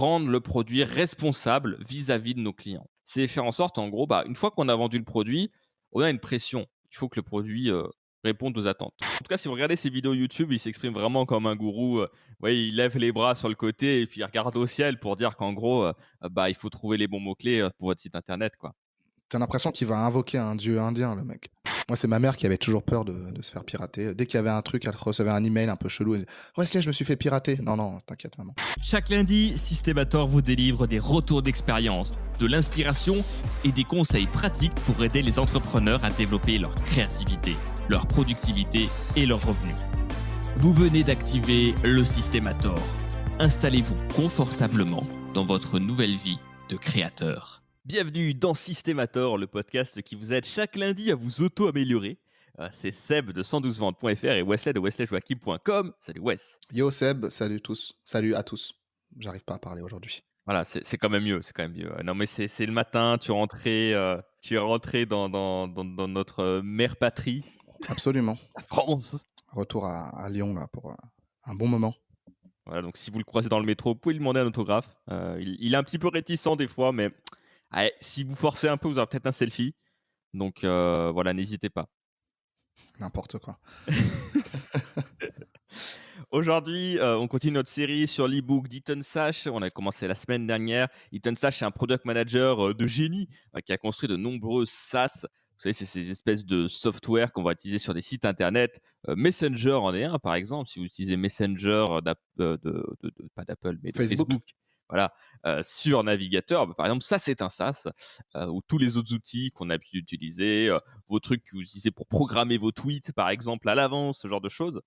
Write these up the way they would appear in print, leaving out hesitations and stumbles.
rendre le produit responsable vis-à-vis de nos clients. C'est faire en sorte, en gros, une fois qu'on a vendu le produit, on a une pression. Il faut que le produit réponde aux attentes. En tout cas, si vous regardez ses vidéos YouTube, il s'exprime vraiment comme un gourou. Ouais, il lève les bras sur le côté et puis il regarde au ciel pour dire qu'en gros, il faut trouver les bons mots-clés pour votre site internet, quoi. T'as l'impression qu'il va invoquer un dieu indien, le mec. Moi, c'est ma mère qui avait toujours peur de se faire pirater. Dès qu'il y avait un truc, elle recevait un email un peu chelou. Elle disait: «Wesley, je me suis fait pirater». Non, non, t'inquiète, maman. Chaque lundi, Systemator vous délivre des retours d'expérience, de l'inspiration et des conseils pratiques pour aider les entrepreneurs à développer leur créativité, leur productivité et leurs revenus. Vous venez d'activer le Systemator. Installez-vous confortablement dans votre nouvelle vie de créateur. Bienvenue dans Systemator, le podcast qui vous aide chaque lundi à vous auto-améliorer. C'est Seb de 112ventes.fr et Wesley de wesleyjoachim.com. Salut Wes. Yo Seb, salut tous. Salut à tous. J'arrive pas à parler aujourd'hui. Voilà, c'est quand même mieux, c'est quand même mieux. Non mais c'est le matin, tu es rentré dans notre mère patrie, Absolument. la France. Retour à Lyon là pour un bon moment. Voilà, donc si vous le croisez dans le métro, vous pouvez lui demander un autographe. Il est un petit peu réticent des fois, mais allez, si vous forcez un peu, vous aurez peut-être un selfie. Donc voilà, n'hésitez pas. N'importe quoi. Aujourd'hui, on continue notre série sur l'e-book d'Ethan Sash. On a commencé la semaine dernière. Ethan Sash est un product manager de génie qui a construit de nombreux SaaS. Vous savez, c'est ces espèces de software qu'on va utiliser sur des sites internet. Messenger en est un, par exemple. Si vous utilisez Messenger pas d'Apple, mais de Facebook. Facebook, voilà, sur navigateur, par exemple, ça c'est un SaaS ou tous les autres outils qu'on a pu utiliser, vos trucs que vous utilisez pour programmer vos tweets, par exemple, à l'avance, ce genre de choses.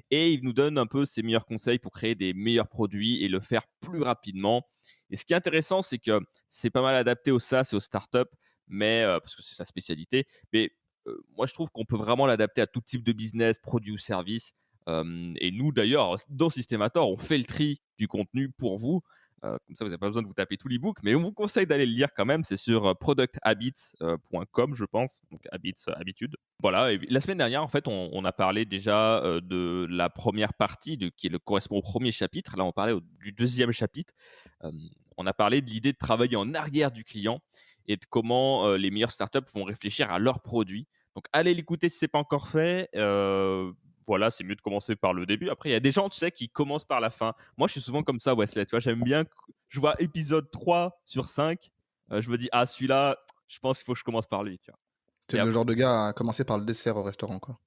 Et il nous donne un peu ses meilleurs conseils pour créer des meilleurs produits et le faire plus rapidement. Et ce qui est intéressant, c'est que c'est pas mal adapté aux SaaS et aux startups, mais parce que c'est sa spécialité. Mais moi, je trouve qu'on peut vraiment l'adapter à tout type de business, produit ou service. Et nous, d'ailleurs, dans Systemator, on fait le tri du contenu pour vous. Comme ça, vous n'avez pas besoin de vous taper tout l'e-book, mais on vous conseille d'aller le lire quand même. C'est sur producthabits.com, je pense. Donc, habits, habitude. Voilà, et la semaine dernière, en fait, on a parlé déjà de la première partie correspond au premier chapitre. Là, on parlait du deuxième chapitre. Euh, on a parlé de l'idée de travailler en arrière du client et de comment les meilleures startups vont réfléchir à leurs produits. Donc, allez l'écouter si ce n'est pas encore fait. Voilà, c'est mieux de commencer par le début. Après, il y a des gens, tu sais, qui commencent par la fin. Moi, je suis souvent comme ça, Wesley. Tu vois, j'aime bien. Je vois épisode 3 sur 5. Je me dis, ah, celui-là, je pense qu'il faut que je commence par lui. Tu vois. T'es Et le genre de gars à commencer par le dessert au restaurant, quoi.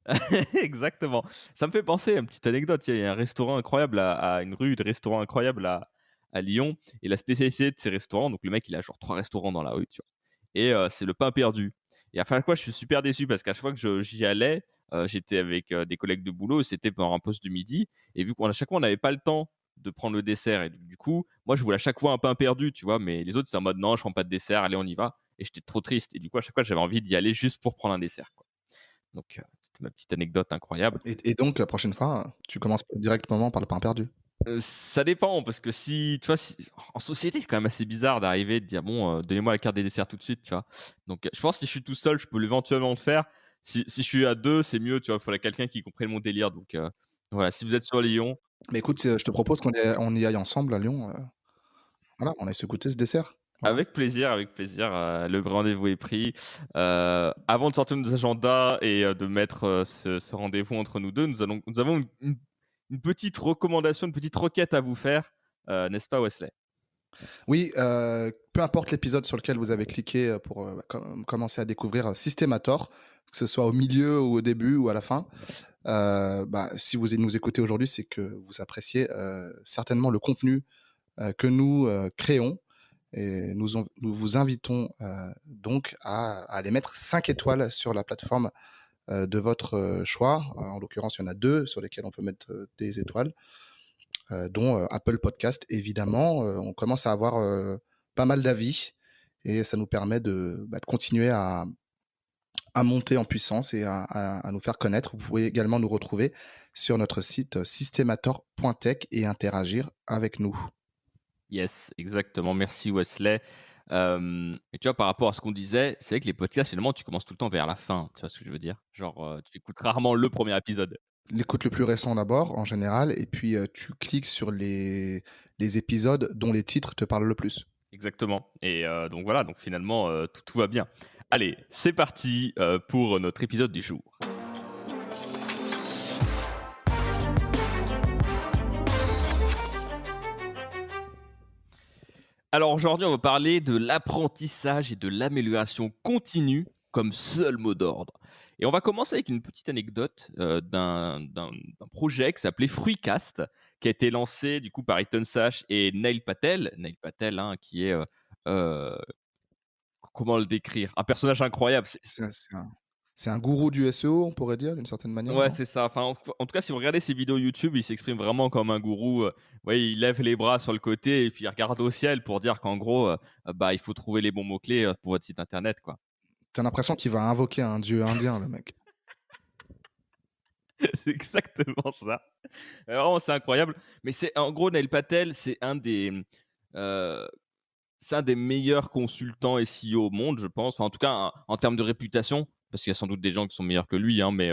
Exactement. Ça me fait penser à une petite anecdote. Il y a un restaurant incroyable, à une rue de restaurants incroyable à Lyon. Et la spécialité de ces restaurants, donc le mec, il a genre 3 restaurants dans la rue, tu vois. Et c'est le pain perdu. Et à chaque fois, je suis super déçu parce qu'à chaque fois que j'y allais, j'étais avec des collègues de boulot, et c'était pour un poste du midi. Et vu qu'à chaque fois, on n'avait pas le temps de prendre le dessert. Et du coup, moi, je voulais à chaque fois un pain perdu, tu vois. Mais les autres, c'était en mode non, je prends pas de dessert, allez, on y va. Et j'étais trop triste. Et du coup, à chaque fois, j'avais envie d'y aller juste pour prendre un dessert, quoi. Donc, c'était ma petite anecdote incroyable. Et donc, la prochaine fois, tu commences directement par le pain perdu. Ça dépend parce que si tu vois, en société, c'est quand même assez bizarre d'arriver et de dire: «Bon, donnez-moi la carte des desserts tout de suite», tu vois? Donc, je pense que si je suis tout seul, je peux éventuellement le faire. Si je suis à 2, c'est mieux, tu vois? Il faudrait quelqu'un qui comprenne mon délire. Donc, voilà, si vous êtes sur Lyon, Mais écoute, je te propose on y aille ensemble à Lyon, voilà, on aille se goûter ce dessert. Voilà. avec plaisir, avec plaisir, le rendez-vous est pris. Avant de sortir nos agendas et de mettre, ce rendez-vous entre nous 2, nous avons une petite recommandation, une petite requête à vous faire, n'est-ce pas Wesley? Oui, peu importe l'épisode sur lequel vous avez cliqué, pour, commencer à découvrir, Systemator, que ce soit au milieu ou au début ou à la fin, si vous nous écoutez aujourd'hui, c'est que vous appréciez, certainement le contenu, que nous, créons, et nous vous invitons, donc à aller mettre 5 étoiles sur la plateforme, de votre, choix. En l'occurrence, il y en a 2 sur lesquelles on peut mettre, des étoiles, dont, Apple Podcast évidemment. On commence à avoir, pas mal d'avis, et ça nous permet de continuer à monter en puissance et à nous faire connaître. Vous pouvez également nous retrouver sur notre site, systemator.tech, et interagir avec nous. Yes, exactement. Merci Wesley. Et tu vois, par rapport à ce qu'on disait, c'est vrai que les podcasts, finalement, tu commences tout le temps vers la fin. Tu vois ce que je veux dire? Genre, tu écoutes rarement le premier épisode. L'écoute le plus récent d'abord, en général, et puis, tu cliques sur les épisodes dont les titres te parlent le plus. Exactement et donc voilà, donc finalement, tout va bien. Allez, c'est parti, pour notre épisode du jour. Alors aujourd'hui, on va parler de l'apprentissage et de l'amélioration continue comme seul mot d'ordre. Et on va commencer avec une petite anecdote d'un projet qui s'appelait Fruitcast, qui a été lancé du coup par Ethan Sash et Neil Patel. Neil Patel, hein, qui est, euh, comment le décrire? Un personnage incroyable. C'est un gourou du SEO, on pourrait dire, d'une certaine manière, Ouais, non? c'est ça. Enfin, en tout cas, si vous regardez ses vidéos YouTube, il s'exprime vraiment comme un gourou. Ouais, il lève les bras sur le côté et puis il regarde au ciel pour dire qu'en gros, bah, il faut trouver les bons mots-clés pour votre site internet, quoi. Tu l'impression qu'il va invoquer un dieu indien, le mec. C'est exactement ça. Vraiment, c'est incroyable. Mais c'est en gros, Neil Patel, euh, c'est un des meilleurs consultants SEO au monde, je pense. Enfin, en tout cas, en termes de réputation, parce qu'il y a sans doute des gens qui sont meilleurs que lui, hein, mais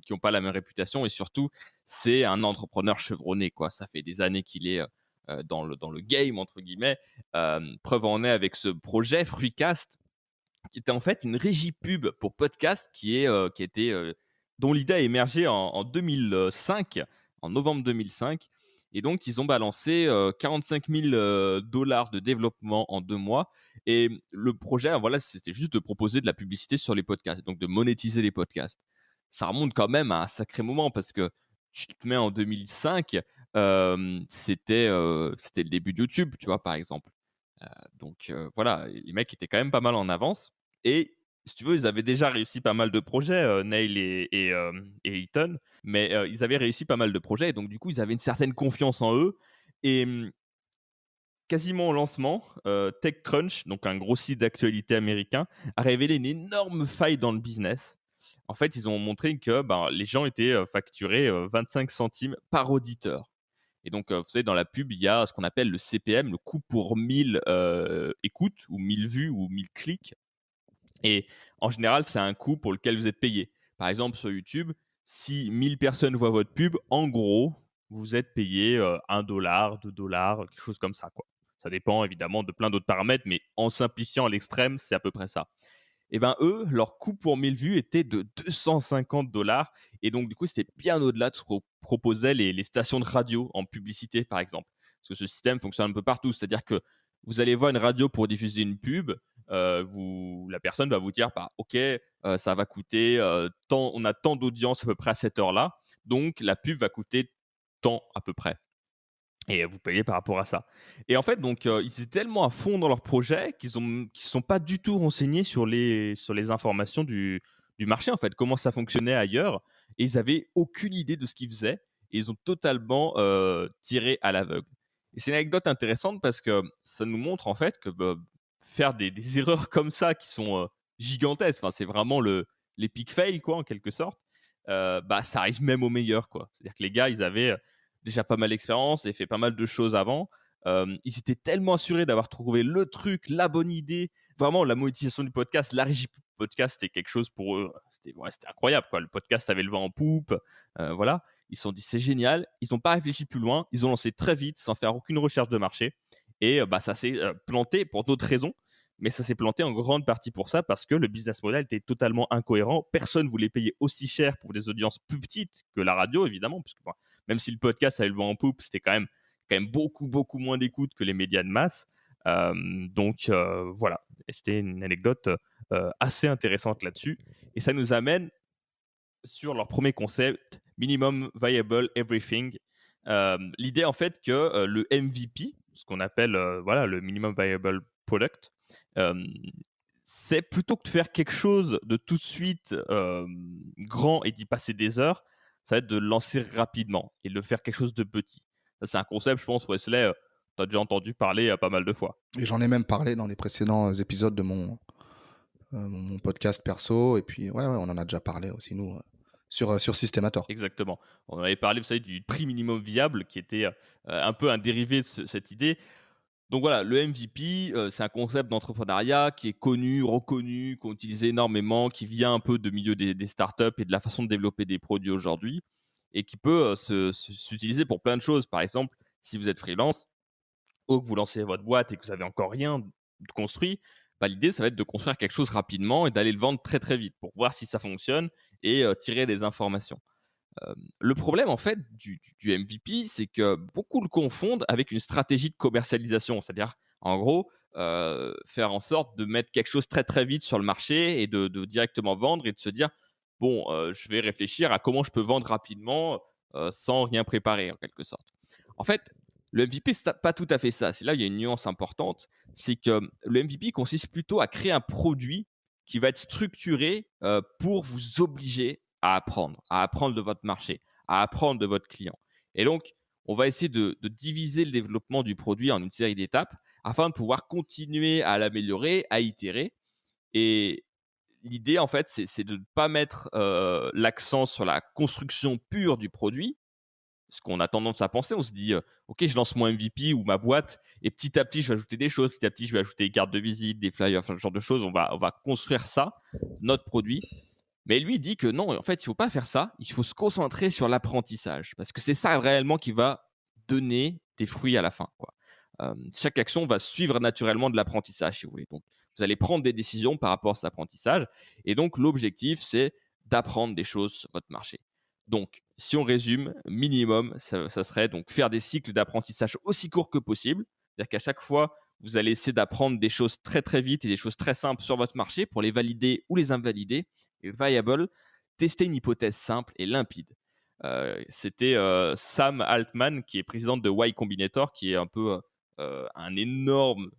qui n'ont pas la même réputation. Et surtout, c'est un entrepreneur chevronné, quoi. Ça fait des années qu'il est dans le game, entre guillemets. Preuve en est avec ce projet Fruitcast, qui était en fait une régie pub pour podcast qui était, dont l'idée a émergé en 2005, en novembre 2005. Et donc, ils ont balancé 45 000 dollars de développement en 2 mois. Et le projet, voilà, c'était juste de proposer de la publicité sur les podcasts, donc de monétiser les podcasts. Ça remonte quand même à un sacré moment parce que tu te mets en 2005, c'était le début de YouTube, tu vois, par exemple. Donc voilà, les mecs étaient quand même pas mal en avance. Et si tu veux, ils avaient déjà réussi pas mal de projets, Neil et Ethan, mais ils avaient réussi pas mal de projets. Et donc du coup, ils avaient une certaine confiance en eux. Et quasiment au lancement, TechCrunch, donc un gros site d'actualité américain, a révélé une énorme faille dans le business. En fait, ils ont montré que ben, les gens étaient facturés 25 centimes par auditeur. Et donc, vous savez, dans la pub, il y a ce qu'on appelle le CPM, le coût pour 1000 écoutes, ou 1000 vues, ou 1000 clics. Et en général, c'est un coût pour lequel vous êtes payé. Par exemple, sur YouTube, si 1000 personnes voient votre pub, en gros, vous êtes payé 1 dollar, 2 dollars, quelque chose comme ça, quoi. Ça dépend évidemment de plein d'autres paramètres, mais en simplifiant à l'extrême, c'est à peu près ça. Et ben eux, leur coût pour 1000 vues était de 250 dollars. Et donc, du coup, c'était bien au-delà de ce que proposaient les stations de radio en publicité, par exemple. Parce que ce système fonctionne un peu partout. C'est-à-dire que vous allez voir une radio pour diffuser une pub. La personne va vous dire, bah, OK, ça va coûter tant, on a tant d'audience à peu près à cette heure-là. Donc, la pub va coûter tant à peu près. Et vous payez par rapport à ça. Et en fait, donc, ils étaient tellement à fond dans leur projet qu'ils ne se sont pas du tout renseignés sur les informations du marché, en fait, comment ça fonctionnait ailleurs. Et ils avaient aucune idée de ce qu'ils faisaient. Et ils ont totalement tiré à l'aveugle. Et c'est une anecdote intéressante parce que ça nous montre en fait que bah, faire des erreurs comme ça qui sont gigantesques, enfin, c'est vraiment l'epic fail, quoi, en quelque sorte, bah, ça arrive même aux meilleurs, quoi. C'est-à-dire que les gars, ils avaient déjà pas mal d'expérience et fait pas mal de choses avant. Ils étaient tellement assurés d'avoir trouvé le truc, la bonne idée. Vraiment, la monétisation du podcast, la régie podcast, c'était quelque chose pour eux. C'était incroyable, quoi. Le podcast avait le vent en poupe. Voilà. Ils se sont dit, c'est génial. Ils n'ont pas réfléchi plus loin. Ils ont lancé très vite, sans faire aucune recherche de marché. Et bah, ça s'est planté pour d'autres raisons. Mais ça s'est planté en grande partie pour ça, parce que le business model était totalement incohérent. Personne voulait payer aussi cher pour des audiences plus petites que la radio, évidemment, puisque bon, même si le podcast avait le vent en poupe, c'était quand même beaucoup, beaucoup moins d'écoute que les médias de masse. Donc voilà, et c'était une anecdote assez intéressante là-dessus. Et ça nous amène sur leur premier concept, Minimum Viable Everything. L'idée en fait que le MVP, ce qu'on appelle voilà, le Minimum Viable Product, euh, c'est plutôt que de faire quelque chose de tout de suite grand et d'y passer des heures, ça va être de le lancer rapidement et de faire quelque chose de petit. Ça, c'est un concept, je pense, Wesley, tu as déjà entendu parler pas mal de fois. Et j'en ai même parlé dans les précédents épisodes de mon podcast perso. Et puis, ouais, on en a déjà parlé aussi, nous, sur Systemator. Exactement. On avait parlé, vous savez, du prix minimum viable qui était un peu un dérivé de cette idée. Donc voilà, le MVP, c'est un concept d'entrepreneuriat qui est connu, reconnu, qu'on utilise énormément, qui vient un peu de milieu des startups et de la façon de développer des produits aujourd'hui. et qui peut s'utiliser pour plein de choses. Par exemple, si vous êtes freelance ou que vous lancez votre boîte et que vous n'avez encore rien de construit, bah, l'idée, ça va être de construire quelque chose rapidement et d'aller le vendre très très vite pour voir si ça fonctionne et tirer des informations. Le problème, en fait, du MVP, c'est que beaucoup le confondent avec une stratégie de commercialisation. C'est-à-dire, en gros, faire en sorte de mettre quelque chose très, très vite sur le marché et de directement vendre et de se dire: «Bon, je vais réfléchir à comment je peux vendre rapidement, sans rien préparer», en quelque sorte. En fait, le MVP, c'est pas tout à fait ça. C'est là où il y a une nuance importante, c'est que le MVP consiste plutôt à créer un produit qui va être structuré, pour vous obliger à apprendre de votre marché, à apprendre de votre client. Et donc, on va essayer de diviser le développement du produit en une série d'étapes afin de pouvoir continuer à l'améliorer, à itérer. Et l'idée, en fait, c'est de ne pas mettre l'accent sur la construction pure du produit, ce qu'on a tendance à penser. On se dit, OK, je lance mon MVP ou ma boîte et petit à petit, je vais ajouter des choses. Petit à petit, je vais ajouter des cartes de visite, des flyers, enfin, ce genre de choses. On va construire ça, notre produit. Mais lui dit que non, en fait, il ne faut pas faire ça. Il faut se concentrer sur l'apprentissage parce que c'est ça réellement qui va donner des fruits à la fin, quoi. Chaque action va suivre naturellement de l'apprentissage, si vous voulez. Donc, vous allez prendre des décisions par rapport à cet apprentissage. Et donc, l'objectif, c'est d'apprendre des choses sur votre marché. Donc, si on résume, minimum, ça serait donc faire des cycles d'apprentissage aussi courts que possible. C'est-à-dire qu'à chaque fois, vous allez essayer d'apprendre des choses très très vite et des choses très simples sur votre marché pour les valider ou les invalider. Et viable, tester une hypothèse simple et limpide. C'était Sam Altman, qui est président de Y Combinator, qui est un peu un énorme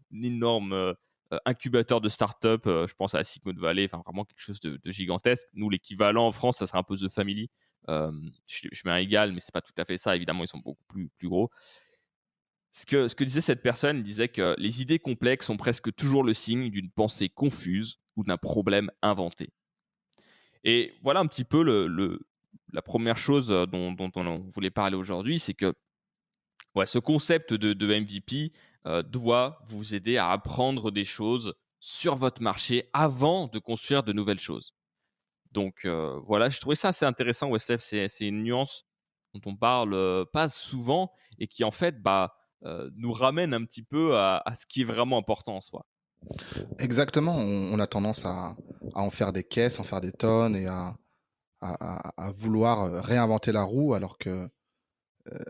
incubateur de start-up. Je pense à la Silicon Valley, enfin vraiment quelque chose de gigantesque. Nous, l'équivalent en France, ça serait un peu The Family. Je mets un égal, mais c'est pas tout à fait ça. Évidemment, ils sont beaucoup plus gros. Ce que disait cette personne, il disait que les idées complexes sont presque toujours le signe d'une pensée confuse ou d'un problème inventé. Et voilà un petit peu la première chose dont on voulait parler aujourd'hui, c'est que ouais, ce concept de MVP doit vous aider à apprendre des choses sur votre marché avant de construire de nouvelles choses. Donc voilà, je trouvais ça assez intéressant, Westef. C'est une nuance dont on parle pas souvent et qui en fait nous ramène un petit peu à ce qui est vraiment important en soi. Exactement, on a tendance à en faire des caisses, en faire des tonnes et à vouloir réinventer la roue alors que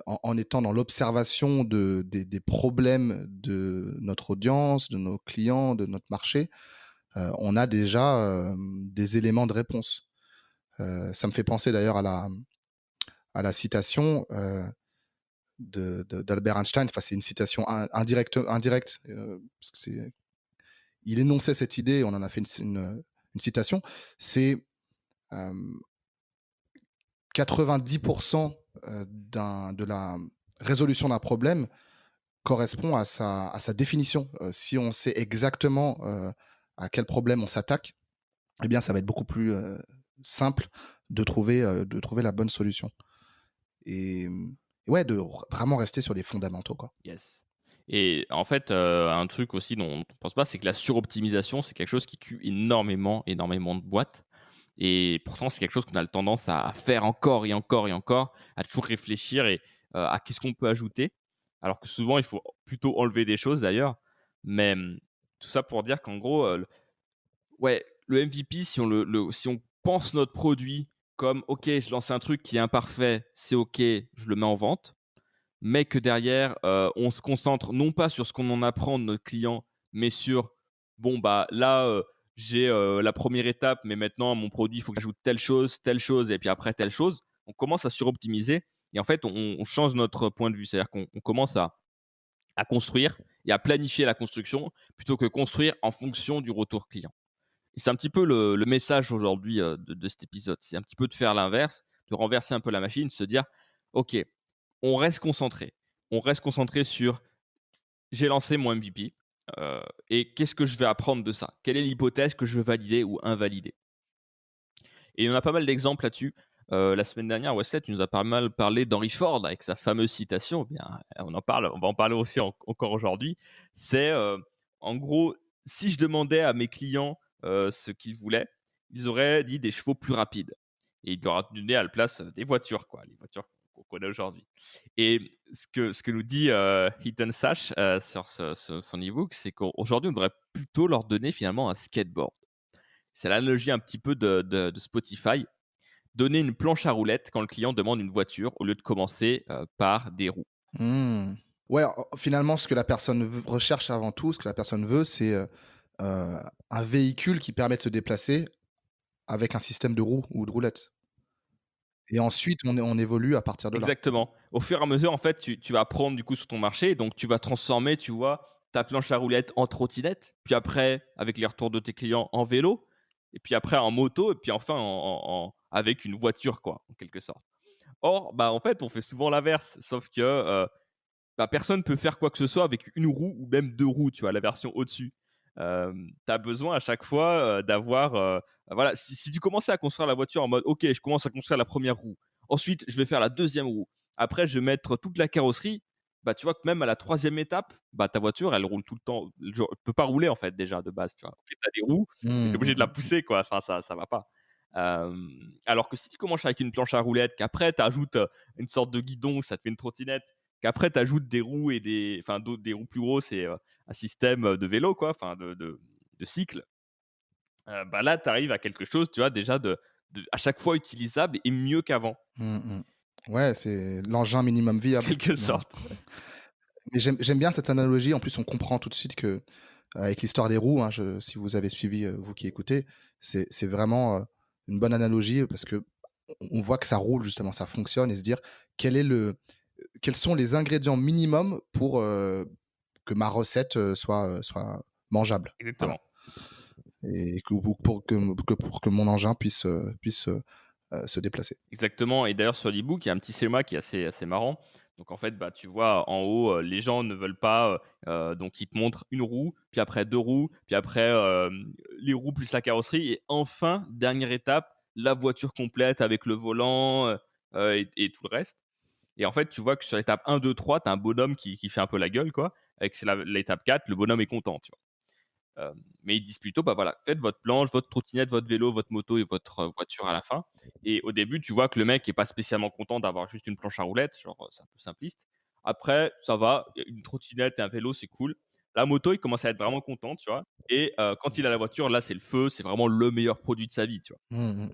en étant dans l'observation des problèmes de notre audience, de nos clients, de notre marché, on a déjà des éléments de réponse. Ça me fait penser d'ailleurs à la citation d'Albert Einstein. Enfin, c'est une citation indirecte, parce que il énonçait cette idée, on en a fait une citation. C'est euh, 90% de la résolution d'un problème correspond à sa définition. Si on sait exactement à quel problème on s'attaque, eh bien, ça va être beaucoup plus simple de trouver la bonne solution. Et ouais, vraiment rester sur les fondamentaux, quoi. Yes. Et en fait, un truc aussi dont on ne pense pas, c'est que la suroptimisation, c'est quelque chose qui tue énormément de boîtes. Et pourtant, c'est quelque chose qu'on a le tendance à faire encore et encore et encore, à toujours réfléchir et à qu'est-ce qu'on peut ajouter. Alors que souvent, il faut plutôt enlever des choses d'ailleurs. Mais tout ça pour dire qu'en gros, ouais, le MVP, si on pense notre produit comme OK, je lance un truc qui est imparfait, c'est OK, je le mets en vente, mais que derrière, on se concentre non pas sur ce qu'on en apprend de notre client, mais sur bon, bah là, j'ai la première étape, mais maintenant, mon produit, il faut que j'ajoute telle chose, et puis après telle chose. On commence à suroptimiser et en fait, on change notre point de vue. C'est-à-dire qu'on commence à construire et à planifier la construction plutôt que construire en fonction du retour client. Et c'est un petit peu le message aujourd'hui de cet épisode. C'est un petit peu de faire l'inverse, de renverser un peu la machine, de se dire ok, on reste concentré. On reste concentré sur j'ai lancé mon MVP et qu'est-ce que je vais apprendre de ça? Quelle est l'hypothèse que je veux valider ou invalider? Et on a pas mal d'exemples là-dessus. La semaine dernière, Wesley, tu nous as pas mal parlé d'Henry Ford avec sa fameuse citation. Eh bien, on va en parler aussi encore aujourd'hui. C'est en gros, si je demandais à mes clients ce qu'ils voulaient, ils auraient dit des chevaux plus rapides. et il leur a donné à la place des voitures, quoi, les voitures qu'on connaît aujourd'hui. Et ce que nous dit Ethan Sash sur son e-book, c'est qu'aujourd'hui, on devrait plutôt leur donner finalement un skateboard. C'est l'analogie un petit peu de Spotify. Donner une planche à roulettes quand le client demande une voiture au lieu de commencer par des roues. Mmh. Ouais, finalement, ce que la personne recherche avant tout, ce que la personne veut, c'est un véhicule qui permet de se déplacer avec un système de roues ou de roulettes. Et ensuite, on évolue à partir de là. Exactement. Au fur et à mesure, en fait, tu vas prendre du coup sur ton marché, donc tu vas transformer, tu vois, ta planche à roulettes en trottinette, puis après, avec les retours de tes clients, en vélo, et puis après en moto, et puis enfin avec une voiture, quoi, en quelque sorte. Or, bah, en fait, on fait souvent l'inverse, sauf que bah, personne peut faire quoi que ce soit avec une roue ou même deux roues, tu vois, la version au-dessus. Tu as besoin à chaque fois d'avoir. Voilà, si tu commençais à construire la voiture en mode, ok, je commence à construire la première roue, ensuite je vais faire la deuxième roue, après je vais mettre toute la carrosserie, bah tu vois que même à la troisième étape, bah ta voiture elle roule tout le temps. Genre, elle peut pas rouler en fait déjà de base, tu vois. Ok, tu as des roues, mais tu es Mmh, obligé de la mmh mh. pousser, quoi. Enfin, ça va pas. Alors que si tu commences avec une planche à roulettes, qu'après tu ajoutes une sorte de guidon, ça te fait une trottinette, qu'après tu ajoutes des roues et enfin, des roues plus grosses et un système de vélo, quoi, enfin de cycle, bah là, tu arrives à quelque chose, tu vois, déjà à chaque fois utilisable et mieux qu'avant, Mmh mh. Ouais, c'est l'engin minimum en viable quelque finalement. sorte. Mais j'aime bien cette analogie. En plus, on comprend tout de suite que, avec l'histoire des roues, hein, si vous avez suivi, vous qui écoutez, c'est vraiment, une bonne analogie parce que on voit que ça roule justement, ça fonctionne et se dire: «Quel est le quels sont les ingrédients minimums pour, que ma recette, soit mangeable?» Voilà. Exactement, Et que pour que mon engin puisse se déplacer. exactement. Et d'ailleurs, sur l'e-book, il y a un petit schéma qui est assez marrant. Donc en fait, bah, tu vois en haut, les gens ne veulent pas, donc ils te montrent une roue, puis après 2 roues, puis après, les roues plus la carrosserie et enfin, dernière étape, la voiture complète avec le volant, et tout le reste. Et en fait, tu vois que sur l'étape 1, 2, 3, tu as un bonhomme qui fait un peu la gueule, quoi. Avec l'étape 4, le bonhomme est content, tu vois. Mais ils disent plutôt, bah voilà, faites votre planche, votre trottinette, votre vélo, votre moto et votre voiture à la fin. Et au début, tu vois que le mec est pas spécialement content d'avoir juste une planche à roulettes, genre c'est un peu simpliste. Après, ça va, une trottinette et un vélo, c'est cool. La moto, il commence à être vraiment content, tu vois. Et quand il a la voiture, là, c'est le feu, c'est vraiment le meilleur produit de sa vie, tu vois. Mmh mh.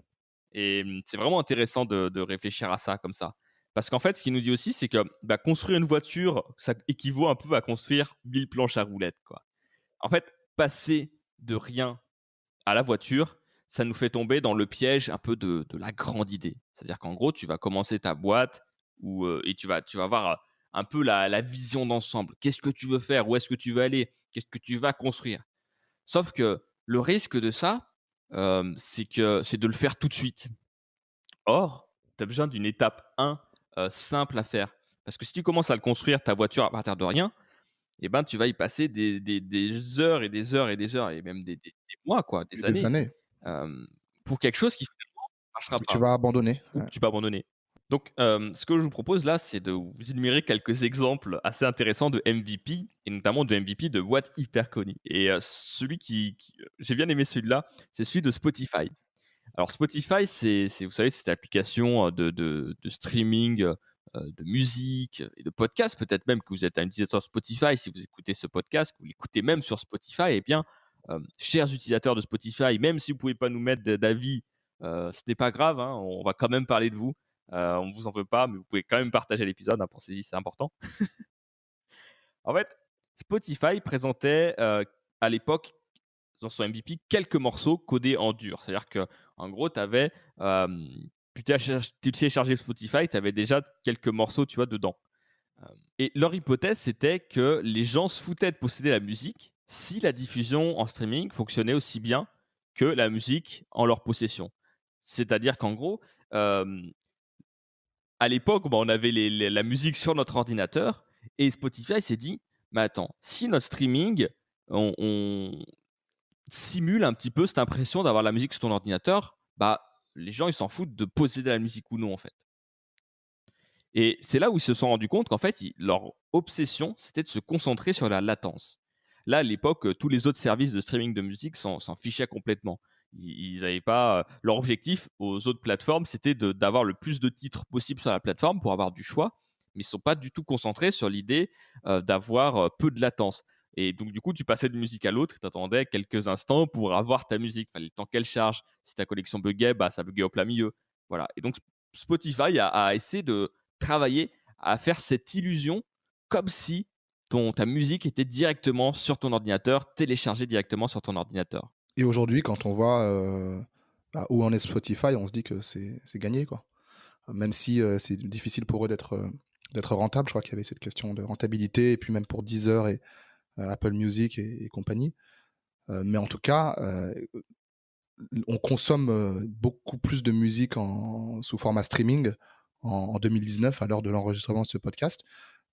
Et c'est vraiment intéressant de réfléchir à ça comme ça. Parce qu'en fait, ce qu'il nous dit aussi, c'est que bah, construire une voiture, ça équivaut un peu à construire 1000 planches à roulettes, quoi. En fait, passer de rien à la voiture, ça nous fait tomber dans le piège un peu de la grande idée. C'est-à-dire qu'en gros, tu vas commencer ta boîte et tu vas avoir un peu la vision d'ensemble. Qu'est-ce que tu veux faire? Où est-ce que tu veux aller? Qu'est-ce que tu vas construire? Sauf que le risque de ça, c'est de le faire tout de suite. Or, tu as besoin d'une étape 1 simple à faire. Parce que si tu commences à le construire, ta voiture, à partir de rien, et ben, tu vas y passer des heures et des heures et des heures et même des mois, quoi, Et des des années, années pour quelque chose qui finalement ne marchera que tu pas vas abandonner. ou Ouais. que tu peux abandonner. Donc, ce que je vous propose là, c'est de vous énumérer quelques exemples assez intéressants de MVP et notamment de MVP de boîtes hyper connues. Et celui j'ai bien aimé celui-là, c'est celui de Spotify. Alors Spotify, vous savez, c'est cette application de streaming de musique et de podcast. Peut-être même que vous êtes un utilisateur Spotify. Si vous écoutez ce podcast, que vous l'écoutez même sur Spotify, eh bien, chers utilisateurs de Spotify, même si vous ne pouvez pas nous mettre d'avis, ce n'est pas grave, hein, on va quand même parler de vous. On ne vous en veut pas, mais vous pouvez quand même partager l'épisode, hein, pensez-y, c'est important. En fait, Spotify présentait à l'époque dans son MVP quelques morceaux codés en dur. C'est-à-dire que en gros, tu téléchargeais Spotify, tu avais déjà quelques morceaux, tu vois, dedans. Et leur hypothèse, c'était que les gens se foutaient de posséder la musique si la diffusion en streaming fonctionnait aussi bien que la musique en leur possession. C'est-à-dire qu'en gros, euh, à l'époque, bah, on avait la musique sur notre ordinateur et Spotify s'est dit, mais attends, si notre streaming, on simule un petit peu cette impression d'avoir la musique sur ton ordinateur, bah, les gens, ils s'en foutent de posséder la musique ou non, en fait. Et c'est là où ils se sont rendus compte qu'en fait, leur obsession, c'était de se concentrer sur la latence. Là, à l'époque, tous les autres services de streaming de musique s'en fichaient complètement. Ils avaient pas, leur objectif aux autres plateformes, c'était d'avoir le plus de titres possible sur la plateforme pour avoir du choix, mais ils sont pas du tout concentrés sur l'idée, d'avoir, peu de latence et donc du coup, tu passais d'une musique à l'autre, tu attendais quelques instants pour avoir ta musique. Fallait le temps qu'elle charge. Si ta connexion buggait, bah, ça buguait au plein milieu. Voilà et donc Spotify a essayé de travailler à faire cette illusion comme si ta musique était directement sur ton ordinateur, téléchargée directement sur ton ordinateur. Et aujourd'hui, quand on voit, bah, où en est Spotify, on se dit que c'est gagné, quoi. Même si, c'est difficile pour eux d'être rentables. Je crois qu'il y avait cette question de rentabilité et puis même pour Deezer et Apple Music et compagnie. Mais en tout cas, on consomme, beaucoup plus de musique sous format streaming en 2019 à l'heure de l'enregistrement de ce podcast,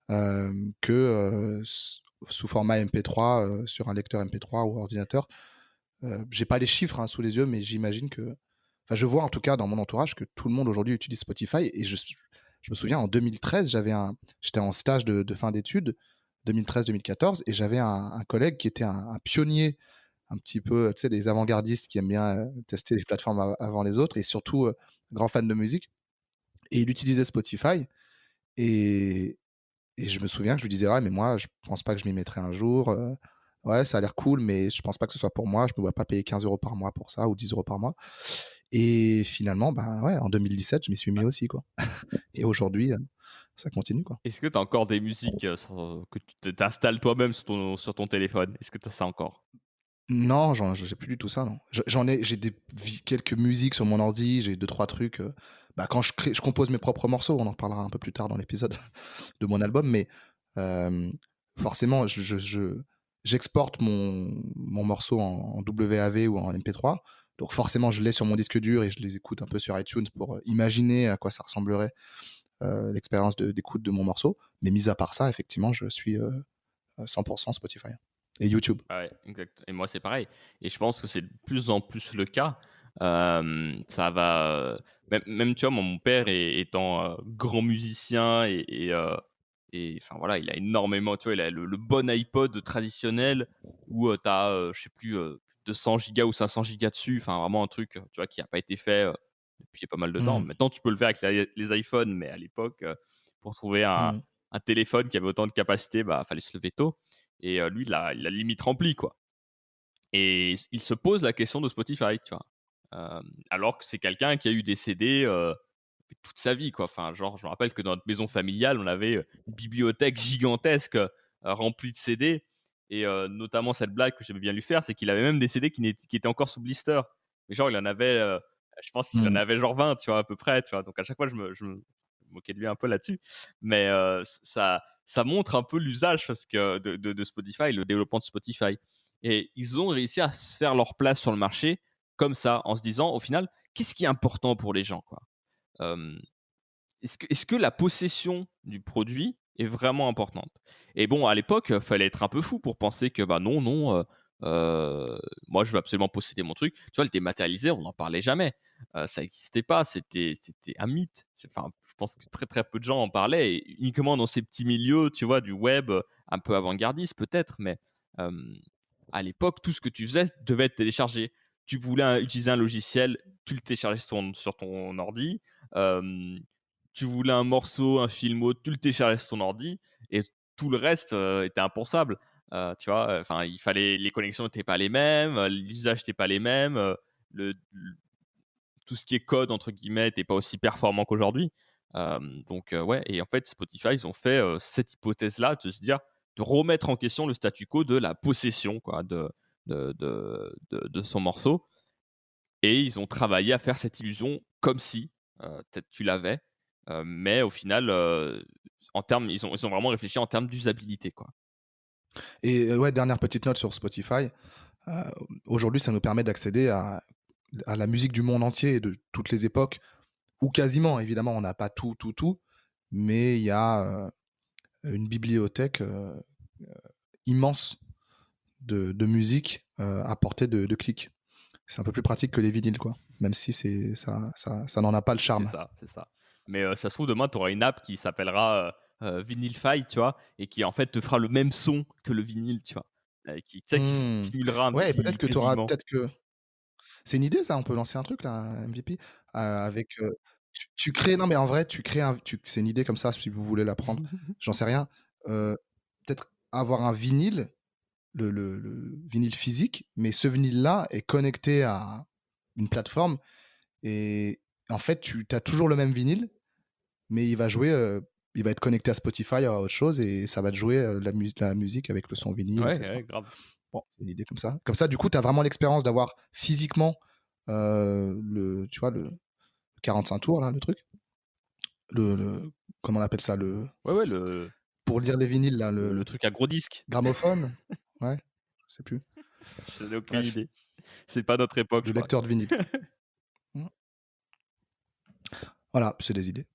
que, sous format MP3, sur un lecteur MP3 ou ordinateur. J'ai pas les chiffres, hein, sous les yeux, mais j'imagine que enfin, je vois en tout cas dans mon entourage que tout le monde aujourd'hui utilise Spotify et je me souviens en 2013, j'étais en stage de fin d'études, 2013-2014 et j'avais un collègue qui était un pionnier, un petit peu, tu sais, les avant-gardistes qui aiment bien, tester les plateformes avant les autres et surtout, grand fan de musique et il utilisait Spotify et je me souviens que je lui disais: «Ouais, mais moi, je pense pas que je m'y mettrai un jour, ouais, ça a l'air cool, mais je pense pas que ce soit pour moi. Je me vois pas payer 15 € par mois pour ça ou 10 € par mois» et finalement, ben, ouais, en 2017, je m'y suis mis aussi, quoi et aujourd'hui, ça continue, quoi. Est-ce que tu as encore des musiques, que tu t'installes toi-même sur ton téléphone? Est-ce que tu as ça encore? Non, j'ai plus du tout ça, non. J'ai quelques musiques sur mon ordi, j'ai deux trois trucs, bah, quand je compose mes propres morceaux, on en reparlera un peu plus tard dans l'épisode de mon album, mais hem, forcément, j'exporte mon morceau en WAV ou en MP3, donc forcément, je l'ai sur mon disque dur et je les écoute un peu sur iTunes pour, imaginer à quoi ça ressemblerait, l'expérience d'écoute de mon morceau, mais mis à part ça, effectivement, je suis, 100 Spotify et YouTube. Ouais, exact et moi, c'est pareil et je pense que c'est de plus en plus le cas. Ça va, même, tu vois, moi, mon père étant, grand musicien et enfin, voilà, il a énormément tu vois, il a le bon iPod traditionnel où, tu as, je sais plus, 200 gigas ou 500 gigas dessus, enfin, vraiment un truc, tu vois, qui a pas été fait, depuis pas mal de temps. Mmh. Maintenant, tu peux le faire avec les iPhones, mais à l'époque, pour trouver Mmh. un téléphone qui avait autant de capacité, bah, fallait se lever tôt et lui, il a limite rempli, quoi et il se pose la question de Spotify, tu vois? Alors que c'est quelqu'un qui a eu des CD, toute sa vie, quoi. Enfin, genre, je me rappelle que dans notre maison familiale, on avait, une bibliothèque gigantesque, remplie de CD et notamment cette blague que j'aimais bien lui faire, c'est qu'il avait même des CD qui étaient encore sous blister. Mais genre, il en avait, je pense qu'il en Mmh. avait genre 20, tu vois, à peu près, tu vois? Donc à chaque fois, je me moquais de lui un peu là-dessus. Mais ça montre un peu l'usage parce que de Spotify, le développement de Spotify et ils ont réussi à se faire leur place sur le marché comme ça, en se disant, au final: «Qu'est-ce qui est important pour les gens, quoi?» Hem, est-ce que la possession du produit est vraiment importante? Et bon, à l'époque, fallait être un peu fou pour penser que, bah, non, non, moi, je veux absolument posséder mon truc. Tu vois, le dématérialisé, on n'en parlait jamais. Ça n'existait pas, c'était un mythe. Enfin, je pense que très, très peu de gens en parlaient et uniquement dans ces petits milieux, tu vois, du web, un peu avant-gardiste peut-être, mais hem, à l'époque, tout ce que tu faisais devait être téléchargé. Tu voulais utiliser un logiciel, tu le téléchargeais sur ton ordi. Hem, Tu voulais un morceau, un film autre, tu le téléchargeais sur ton ordi et tout le reste, était impensable. Tu vois? Enfin, les connexions n'étaient pas les mêmes, l'usage n'était pas les mêmes, le tout ce qui est «code» entre guillemets n'était pas aussi performant qu'aujourd'hui. Donc ouais et en fait Spotify, ils ont fait, cette hypothèse-là de se dire de remettre en question le statu quo de la possession quoi de son morceau et ils ont travaillé à faire cette illusion comme si, peut-être tu l'avais, mais au final, en termes ils ont vraiment réfléchi en termes d'usabilité, quoi. Et ouais, dernière petite note sur Spotify, heu, aujourd'hui, ça nous permet d'accéder à la musique du monde entier et de toutes les époques, ou quasiment. Évidemment, on n'a pas tout, tout, tout, mais il y a, une bibliothèque, immense de musique, à portée de clic. C'est un peu plus pratique que les vinyles, quoi, même si ça n'en a pas le C'est charme. ça, c'est ça. Mais ça se trouve demain tu auras une app qui s'appellera, Vinylfy, tu vois? Et qui en fait te fera le même son que le vinyle, tu vois? Qui tu sais, qui Mmh. simulera un Ouais, petit peut-être que grésillement. C'est une idée ça, on peut lancer un truc là, un MVP, avec, tu crées non mais en vrai, tu crées un tu c'est une idée comme ça si vous voulez la prendre, j'en sais rien. Heu, Peut-être avoir un vinyle, le vinyle physique, mais ce vinyle-là est connecté à une plateforme et en fait, tu as toujours le même vinyle, mais il va être connecté à Spotify, à autre chose et ça va te jouer, la musique avec le son vinyle et Ouais, cetera. ouais, grave. Bon, c'est une idée comme ça. Comme ça, du coup, tu as vraiment l'expérience d'avoir physiquement, tu vois, le 45 tours là, le truc? Le comment on appelle ça? Ouais, ouais, Pour lire les vinyles là, le truc à gros disque. gramophone? Ouais, je sais plus. Je n'ai aucune Bref, idée. C'est pas notre époque, le je crois. lecteur de vinyle. Mmh. Voilà, c'est des idées.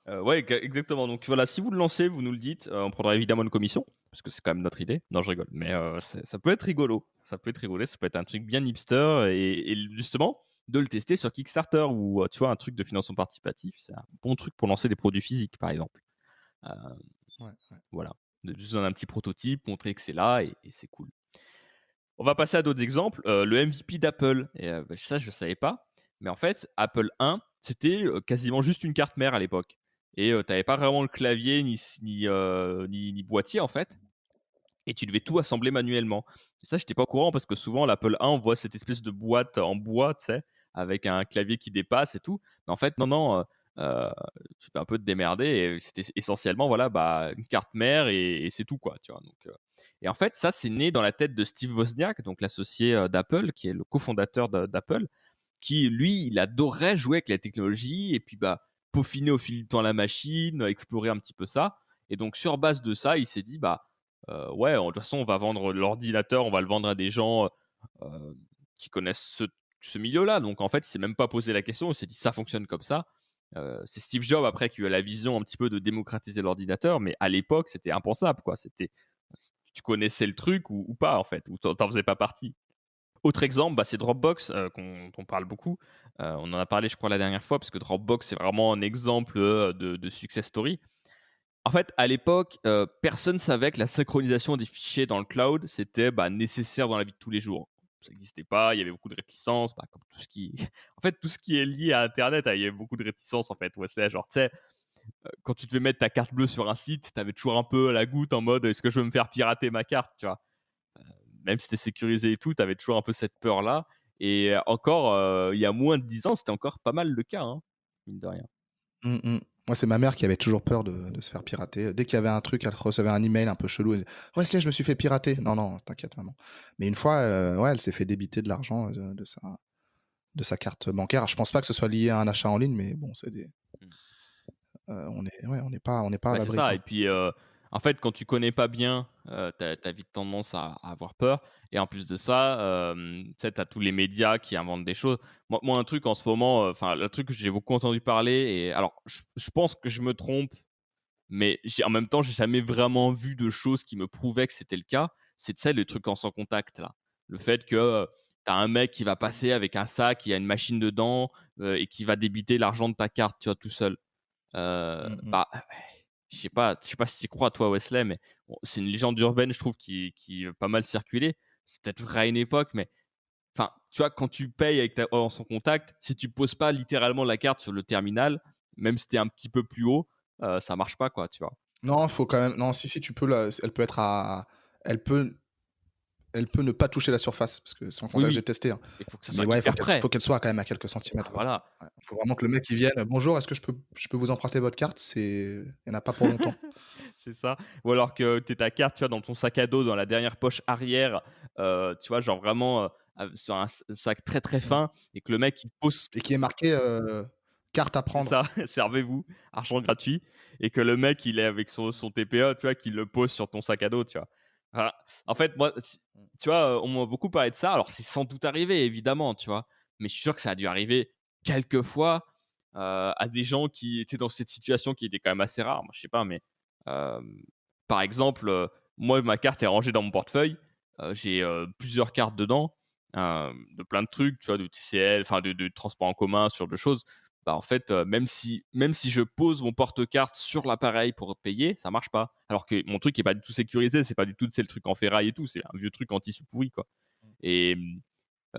Ouais, exactement. Donc voilà, si vous le lancez, vous nous le dites. On prendra évidemment une commission, parce que c'est quand même notre idée. Non, je rigole. Mais ça peut être rigolo. Ça peut être rigolo. Ça peut être un truc bien hipster. Et justement, de le tester sur Kickstarter ou tu vois, un truc de financement participatif. C'est un bon truc pour lancer des produits physiques, par exemple. Euh, Ouais, ouais. voilà. De juste donner un petit prototype, montrer que c'est là et c'est cool. On va passer à d'autres exemples. Le MVP d'Apple. Et ça, je ne savais pas. Mais en fait, Apple 1, c'était quasiment juste une carte mère à l'époque. Et tu n'avais pas vraiment le clavier ni boîtier, en fait. Et tu devais tout assembler manuellement. Et ça, je n'étais pas au courant parce que souvent, l'Apple 1, on voit cette espèce de boîte en bois, tu sais, avec un clavier qui dépasse et tout. Mais en fait, non, non, euh, tu peux un peu te démerder. Et c'était essentiellement, voilà, bah, une carte mère et c'est tout, quoi, tu vois. Donc, et en fait, ça, c'est né dans la tête de Steve Wozniak, donc l'associé d'Apple, qui est le cofondateur d'Apple, qui, lui, il adorait jouer avec la technologie et puis, bah, peaufiner au fil du temps la machine, explorer un petit peu ça. Et donc, sur base de ça, il s'est dit, bah, ouais, de toute façon, on va vendre l'ordinateur, on va le vendre à des gens qui connaissent ce milieu-là. Donc, en fait, il s'est même pas posé la question. Il s'est dit, ça fonctionne comme ça. C'est Steve Jobs, après, qui a eu la vision un petit peu de démocratiser l'ordinateur. Mais à l'époque, c'était impensable, quoi. Tu connaissais le truc ou pas, en fait, ou t'en faisais pas partie. Autre exemple, bah, c'est Dropbox, dont on parle beaucoup. On en a parlé, je crois, la dernière fois, parce que Dropbox, c'est vraiment un exemple de success story. En fait, à l'époque, personne savait que la synchronisation des fichiers dans le cloud, c'était bah, nécessaire dans la vie de tous les jours. Ça n'existait pas, il y avait beaucoup de réticences, bah, comme tout ce qui en fait, tout ce qui est lié à internet, il y avait beaucoup de réticences, en fait. Ouais, c'est genre, tu sais, quand tu devais mettre ta carte bleue sur un site, tu avais toujours un peu la goutte en mode: «Est-ce que je veux me faire pirater ma carte?» tu vois? Même si c'était sécurisé et tout, tu avais toujours un peu cette peur-là et encore, il y a moins de 10 ans, c'était encore pas mal le cas, hein, mine de rien. Mmh mh. Moi, c'est ma mère qui avait toujours peur de se faire pirater. Dès qu'il y avait un truc, elle recevait un email un peu chelou, elle disait: «Ouais, Steve, je me suis fait pirater». «Non, non, t'inquiète maman». Mais une fois, ouais, elle s'est fait débiter de l'argent, de sa carte bancaire. Alors, je pense pas que ce soit lié à un achat en ligne, mais bon, c'est des Mmh. on n'est pas à Ouais, c'est l'abri, ça et quoi. puis, en fait, quand tu connais pas bien, tu as vite tendance à avoir peur et en plus de ça, tu sais, tu as tous les médias qui inventent des choses. Moi, un truc en ce moment, enfin, le truc que j'ai beaucoup entendu parler et alors je pense que je me trompe, mais en même temps, j'ai jamais vraiment vu de choses qui me prouvaient que c'était le cas. C'est, tu sais, le truc en sans contact, là. Le fait que, tu as un mec qui va passer avec un sac, il y a une machine dedans, et qui va débiter l'argent de ta carte, tu vois, tout seul. Mmh mh. Bah, je sais pas si tu crois toi Wesley, mais bon, c'est une légende urbaine je trouve qui a pas mal circulé. C'est peut-être vrai à une époque, mais enfin, tu vois, quand tu payes avec ta en sans contact, si tu poses pas littéralement la carte sur le terminal, même si tu es un petit peu plus haut, ça marche pas quoi, tu vois? Non, faut quand même non, si, si, tu peux la elle peut être à elle peut elle peut ne pas toucher la surface parce que sans Oui, contact, j'ai oui, testé, hein. il faut que ça Mais soit ouais, hyper près. faut qu'elle soit quand même à quelques Bah, centimètres, ouais. voilà. Ouais. Faut vraiment que le mec, il vienne: «Bonjour, est-ce que je peux vous emprunter votre carte?» il y en a pas pour longtemps. C'est ça. Ou alors que tu ta carte, tu vois, dans ton sac à dos, dans la dernière poche arrière, tu vois, genre vraiment, sur un sac très, très Mmh. fin et que le mec il pose Et qui est marqué, «Carte à c'est prendre». ça, servez-vous, argent gratuit et que le mec, il est avec son TPE, tu vois, qu'il le pose sur ton sac à dos, tu vois? Enfin, en fait, moi, Mmh. tu vois, on m'a beaucoup parlé de ça. Alors, c'est sans doute arrivé, évidemment, tu vois? Mais je suis sûr que ça a dû arriver quelques fois, à des gens qui étaient dans cette situation qui était quand même assez rare. Moi, je sais pas, mais, hem, par exemple, moi, ma carte est rangée dans mon portefeuille. J'ai, plusieurs cartes dedans, de plein de trucs, tu vois, de TCL, enfin de transports en commun, ce genre de choses. Bah, en fait, même si je pose mon porte-carte sur l'appareil pour payer, ça marche pas. Alors que mon truc est pas du tout sécurisé, c'est pas du tout, tu sais, le truc en ferraille et tout, c'est un vieux truc en tissu pourri, quoi et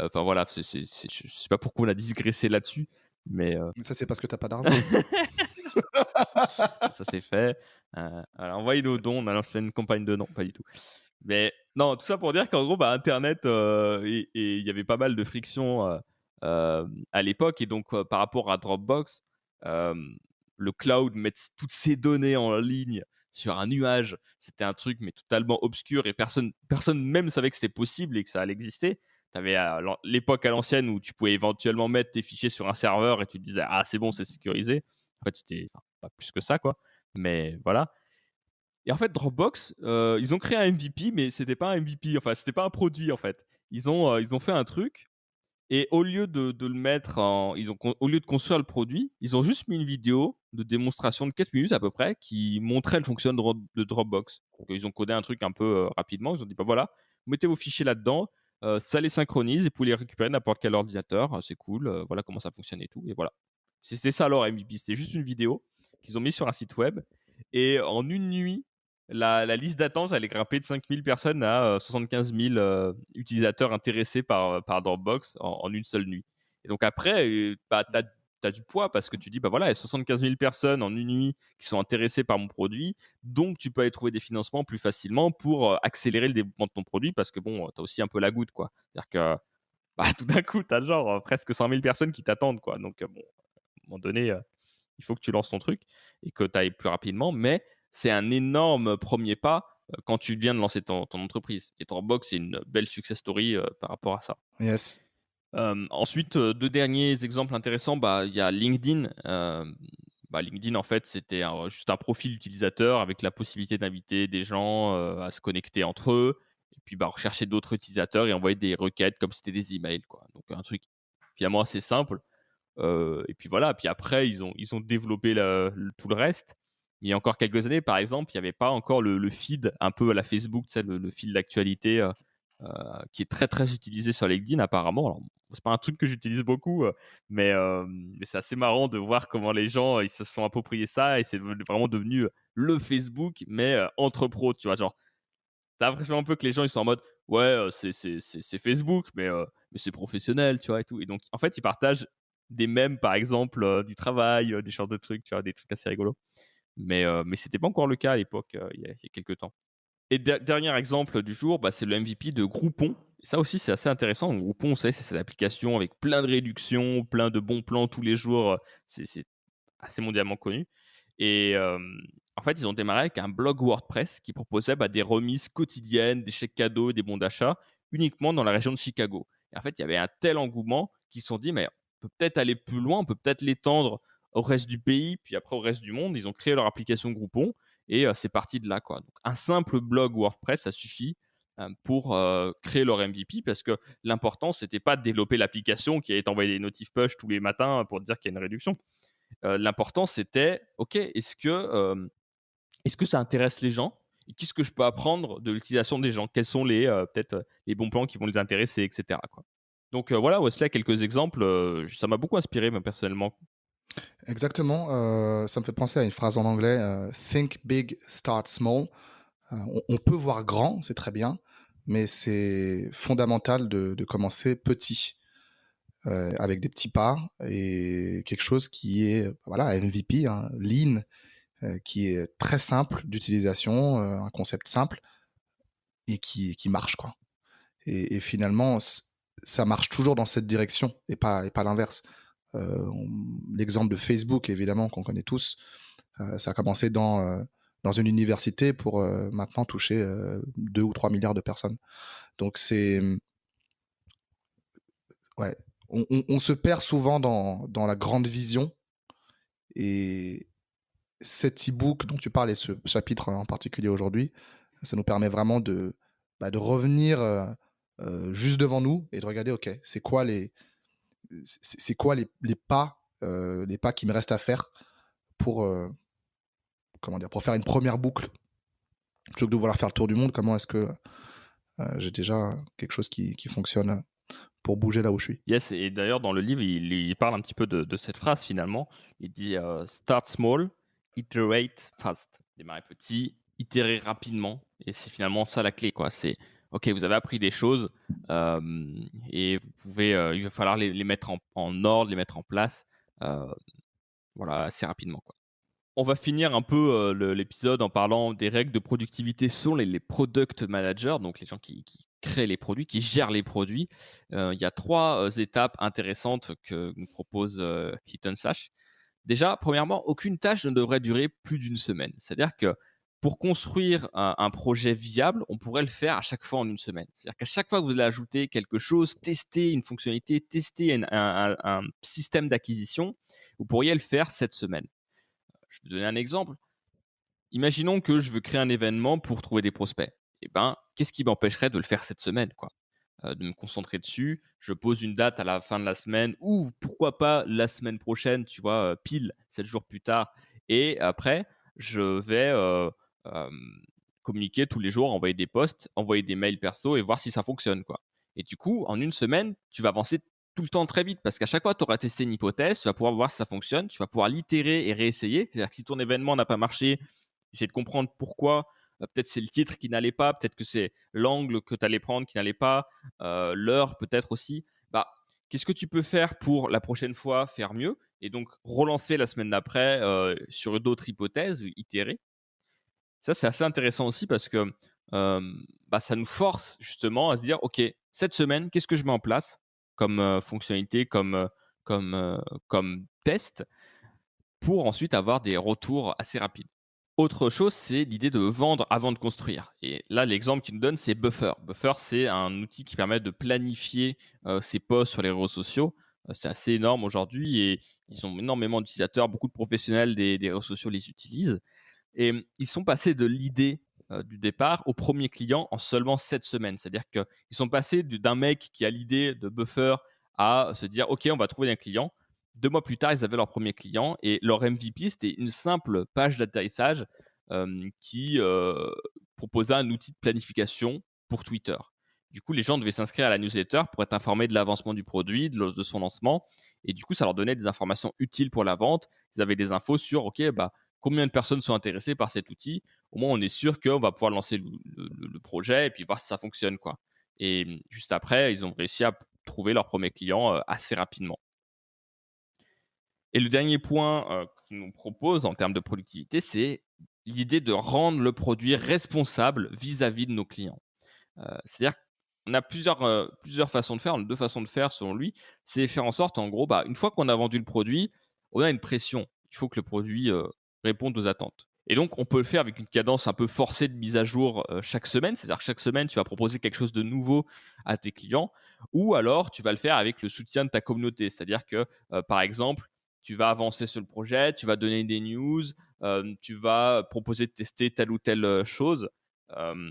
Enfin voilà, je sais pas pourquoi on a digressé là-dessus, mais Ça, c'est parce que tu as pas d'argent. ça c'est fait. Alors envoyez nos dons, on a lancé une campagne de dons, pas du tout. Mais non, tout ça pour dire qu'en gros, bah, internet, et il y avait pas mal de frictions, à l'époque et donc par rapport à Dropbox, le cloud, mettre toutes ces données en ligne sur un nuage, c'était un truc mais totalement obscur et personne même savait que c'était possible et que ça allait exister. Tu avais l'époque à l'ancienne où tu pouvais éventuellement mettre tes fichiers sur un serveur et tu te disais: «Ah c'est bon, c'est sécurisé». En fait, c'était enfin, pas plus que ça quoi, mais voilà. Et en fait, Dropbox, ils ont créé un MVP, mais c'était pas un MVP, enfin, c'était pas un produit, en fait. Ils ont fait un truc et au lieu de le mettre en au lieu de construire le produit, ils ont juste mis une vidéo de démonstration de 4 minutes à peu près qui montrait le fonctionnement de Dropbox. Donc, ils ont codé un truc un peu, rapidement. Ils ont dit: «Bah, voilà, vous mettez vos fichiers là-dedans, ça les synchronise et vous pouvez les récupérer n'importe quel ordinateur, c'est cool, voilà comment ça fonctionne et tout» et voilà. C'était ça leur MVP, c'était juste une vidéo qu'ils ont mis sur un site web et en une nuit, la liste d'attente, elle est grimpée de 5 000 personnes à 75 000 utilisateurs intéressés par Dropbox en une seule nuit. Et donc après, bah, tu as du poids parce que tu dis, bah voilà, il y a 75 000 personnes en une nuit qui sont intéressées par mon produit, donc tu peux aller trouver des financements plus facilement pour accélérer le développement de ton produit parce que bon, tu as aussi un peu la goutte, quoi. C'est-à-dire que bah, tout d'un coup, tu as genre presque 100 000 personnes qui t'attendent, quoi. Donc bon, à un moment donné, il faut que tu lances ton truc et que tu ailles plus rapidement. Mais c'est un énorme premier pas quand tu viens de lancer ton entreprise. Et Dropbox, c'est une belle success story par rapport à ça. Yes. Ensuite, deux derniers exemples intéressants, bah, il y a LinkedIn. Bah, LinkedIn, en fait, c'était juste un profil utilisateur avec la possibilité d'inviter des gens à se connecter entre eux et puis bah, rechercher d'autres utilisateurs et envoyer des requêtes comme si c'était des emails, quoi. Donc un truc finalement assez simple. Et puis voilà, puis après, ils ont développé tout le reste. Il y a encore quelques années, par exemple, il n'y avait pas encore le feed un peu à la Facebook, tu sais, le fil d'actualité qui est très très utilisé sur LinkedIn apparemment. Alors, c'est pas un truc que j'utilise beaucoup, mais c'est assez marrant de voir comment les gens ils se sont appropriés ça et c'est vraiment devenu le Facebook, mais entre pros, tu vois. Genre, t'as l'impression un peu que les gens ils sont en mode ouais, c'est Facebook, mais c'est professionnel, tu vois et tout. Et donc, en fait, ils partagent des mèmes, par exemple, du travail, des genres de trucs, tu vois, des trucs assez rigolos. Mais c'était pas encore le cas à l'époque, il y a quelques temps. Et dernier exemple du jour, bah, c'est le MVP de Groupon. Ça aussi, c'est assez intéressant. Groupon, vous savez, c'est cette application avec plein de réductions, plein de bons plans tous les jours. C'est assez mondialement connu. Et en fait, ils ont démarré avec un blog WordPress qui proposait bah, des remises quotidiennes, des chèques cadeaux, des bons d'achat, uniquement dans la région de Chicago. Et en fait, il y avait un tel engouement qu'ils se sont dit, mais on peut peut-être aller plus loin, on peut peut-être l'étendre au reste du pays, puis après au reste du monde. Ils ont créé leur application Groupon et c'est parti de là, quoi. Donc, un simple blog WordPress, ça suffit pour créer leur MVP parce que l'important, c'était pas de développer l'application qui allait t'envoyer des notifs push tous les matins pour te dire qu'il y a une réduction. L'important, c'était, OK, est-ce que ça intéresse les gens et qu'est-ce que je peux apprendre de l'utilisation des gens? Quels sont peut-être, les bons plans qui vont les intéresser et cetera, quoi. Donc voilà, Wesley, quelques exemples, ça m'a beaucoup inspiré, moi, personnellement. Exactement. Ça me fait penser à une phrase en anglais, think big, start small. On peut voir grand, c'est très bien, mais c'est fondamental de commencer petit, avec des petits pas et quelque chose qui est, voilà, MVP, hein, lean, qui est très simple d'utilisation, un concept simple et qui marche, quoi. Et finalement, ça marche toujours dans cette direction et pas l'inverse. L'exemple de Facebook, évidemment, qu'on connaît tous, ça a commencé dans une université pour maintenant toucher 2 ou 3 milliards de personnes. Donc c'est ouais, on se perd souvent dans la grande vision et cet e-book dont tu parles et ce chapitre en particulier aujourd'hui, ça nous permet vraiment de revenir juste devant nous et de regarder, ok, c'est quoi les pas qui me restent à faire pour, comment dire, pour faire une première boucle plutôt que de vouloir faire le tour du monde. Comment est-ce que j'ai déjà quelque chose qui fonctionne pour bouger là où je suis. Yes, et d'ailleurs, dans le livre, il parle un petit peu de cette phrase finalement. Il dit Start small, iterate fast. Démarrer petit, itérer rapidement. Et c'est finalement ça la clé, quoi. C'est OK, vous avez appris des choses, et vous pouvez, il va falloir les mettre en ordre, les mettre en place, heu, voilà, assez rapidement, quoi. On va finir un peu, l'épisode en parlant des règles de productivité selon les product managers, donc les gens qui créent les produits, qui gèrent les produits. Il y a 3 étapes intéressantes que nous propose, Hit Slash. Déjà, premièrement, aucune tâche ne devrait durer plus d'une semaine. C'est-à-dire que pour construire un projet viable, on pourrait le faire à chaque fois en une semaine. C'est-à-dire qu'à chaque fois que vous allez ajouter quelque chose, tester une fonctionnalité, tester un système d'acquisition, vous pourriez le faire cette semaine. Je vais vous donner un exemple. Imaginons que je veux créer un événement pour trouver des prospects. Eh ben, qu'est-ce qui m'empêcherait de le faire cette semaine, quoi? De me concentrer dessus. Je pose une date à la fin de la semaine ou pourquoi pas la semaine prochaine, tu vois, pile 7 jours plus tard et après je vais, hem, communiquer tous les jours, envoyer des posts, envoyer des mails perso et voir si ça fonctionne, quoi. Et du coup, en une semaine, tu vas avancer tout le temps très vite parce qu'à chaque fois, tu auras testé une hypothèse, tu vas pouvoir voir si ça fonctionne, tu vas pouvoir l'itérer et réessayer. C'est-à-dire que si ton événement n'a pas marché, essayer de comprendre pourquoi. Peut-être c'est le titre qui n'allait pas, peut-être que c'est l'angle que tu allais prendre qui n'allait pas, l'heure peut-être aussi. Bah, qu'est-ce que tu peux faire pour la prochaine fois faire mieux et donc relancer la semaine d'après, sur d'autres hypothèses, itérer. Ça, c'est assez intéressant aussi parce que, bah, ça nous force justement à se dire: «OK, cette semaine, qu'est-ce que je mets en place comme, fonctionnalité, comme test?» pour ensuite avoir des retours assez rapides. Autre chose, c'est l'idée de vendre avant de construire. Et là, l'exemple qu'il nous donne, c'est Buffer. Buffer, c'est un outil qui permet de planifier ses posts sur les réseaux sociaux. C'est assez énorme aujourd'hui et ils ont énormément d'utilisateurs. Beaucoup de professionnels des réseaux sociaux les utilisent. Et ils sont passés de l'idée du départ au premier client en seulement 7 semaines. C'est-à-dire qu'ils sont passés d'un mec qui a l'idée de Buffer à se dire OK, on va trouver un client. 2 mois plus tard, ils avaient leur premier client et leur MVP, c'était une simple page d'atterrissage qui proposait un outil de planification pour Twitter. Du coup, les gens devaient s'inscrire à la newsletter pour être informés de l'avancement du produit, de son lancement. Et du coup, ça leur donnait des informations utiles pour la vente. Ils avaient des infos sur, OK, bah, combien de personnes sont intéressées par cet outil. Au moins, on est sûr qu'on va pouvoir lancer le projet et puis voir si ça fonctionne, quoi. Et juste après, ils ont réussi à trouver leur premier client assez rapidement. Et le dernier point qu'ils nous propose en termes de productivité, c'est l'idée de rendre le produit responsable vis-à-vis de nos clients. C'est-à-dire qu'on a plusieurs façons de faire, on a 2 façons de faire selon lui. C'est faire en sorte, en gros, bah, une fois qu'on a vendu le produit, on a une pression. Il faut que le produit, réponde aux attentes. Et donc on peut le faire avec une cadence un peu forcée de mise à jour, chaque semaine. C'est-à-dire que chaque semaine, tu vas proposer quelque chose de nouveau à tes clients ou alors tu vas le faire avec le soutien de ta communauté. C'est-à-dire que, par exemple, tu vas avancer sur le projet, tu vas donner des news, tu vas proposer de tester telle ou telle, chose. Hem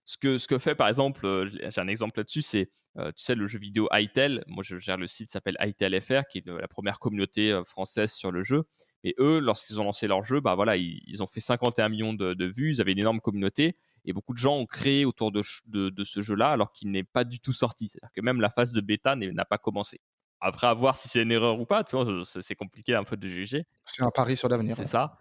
ce que fait par exemple, j'ai un exemple là-dessus, c'est, tu sais le jeu vidéo Hytale, moi je gère le site qui s'appelle Hytale FR qui est la première communauté, française sur le jeu et eux, lorsqu'ils ont lancé leur jeu, bah, voilà, ils ont fait 51 millions de vues, ils avaient une énorme communauté et beaucoup de gens ont créé autour de ce jeu-là alors qu'il n'est pas du tout sorti. C'est-à-dire que même la phase de bêta n'a pas commencé. Après à voir si c'est une erreur ou pas, tu vois? C'est compliqué un peu de juger. C'est un pari sur l'avenir, C'est ouais. ça.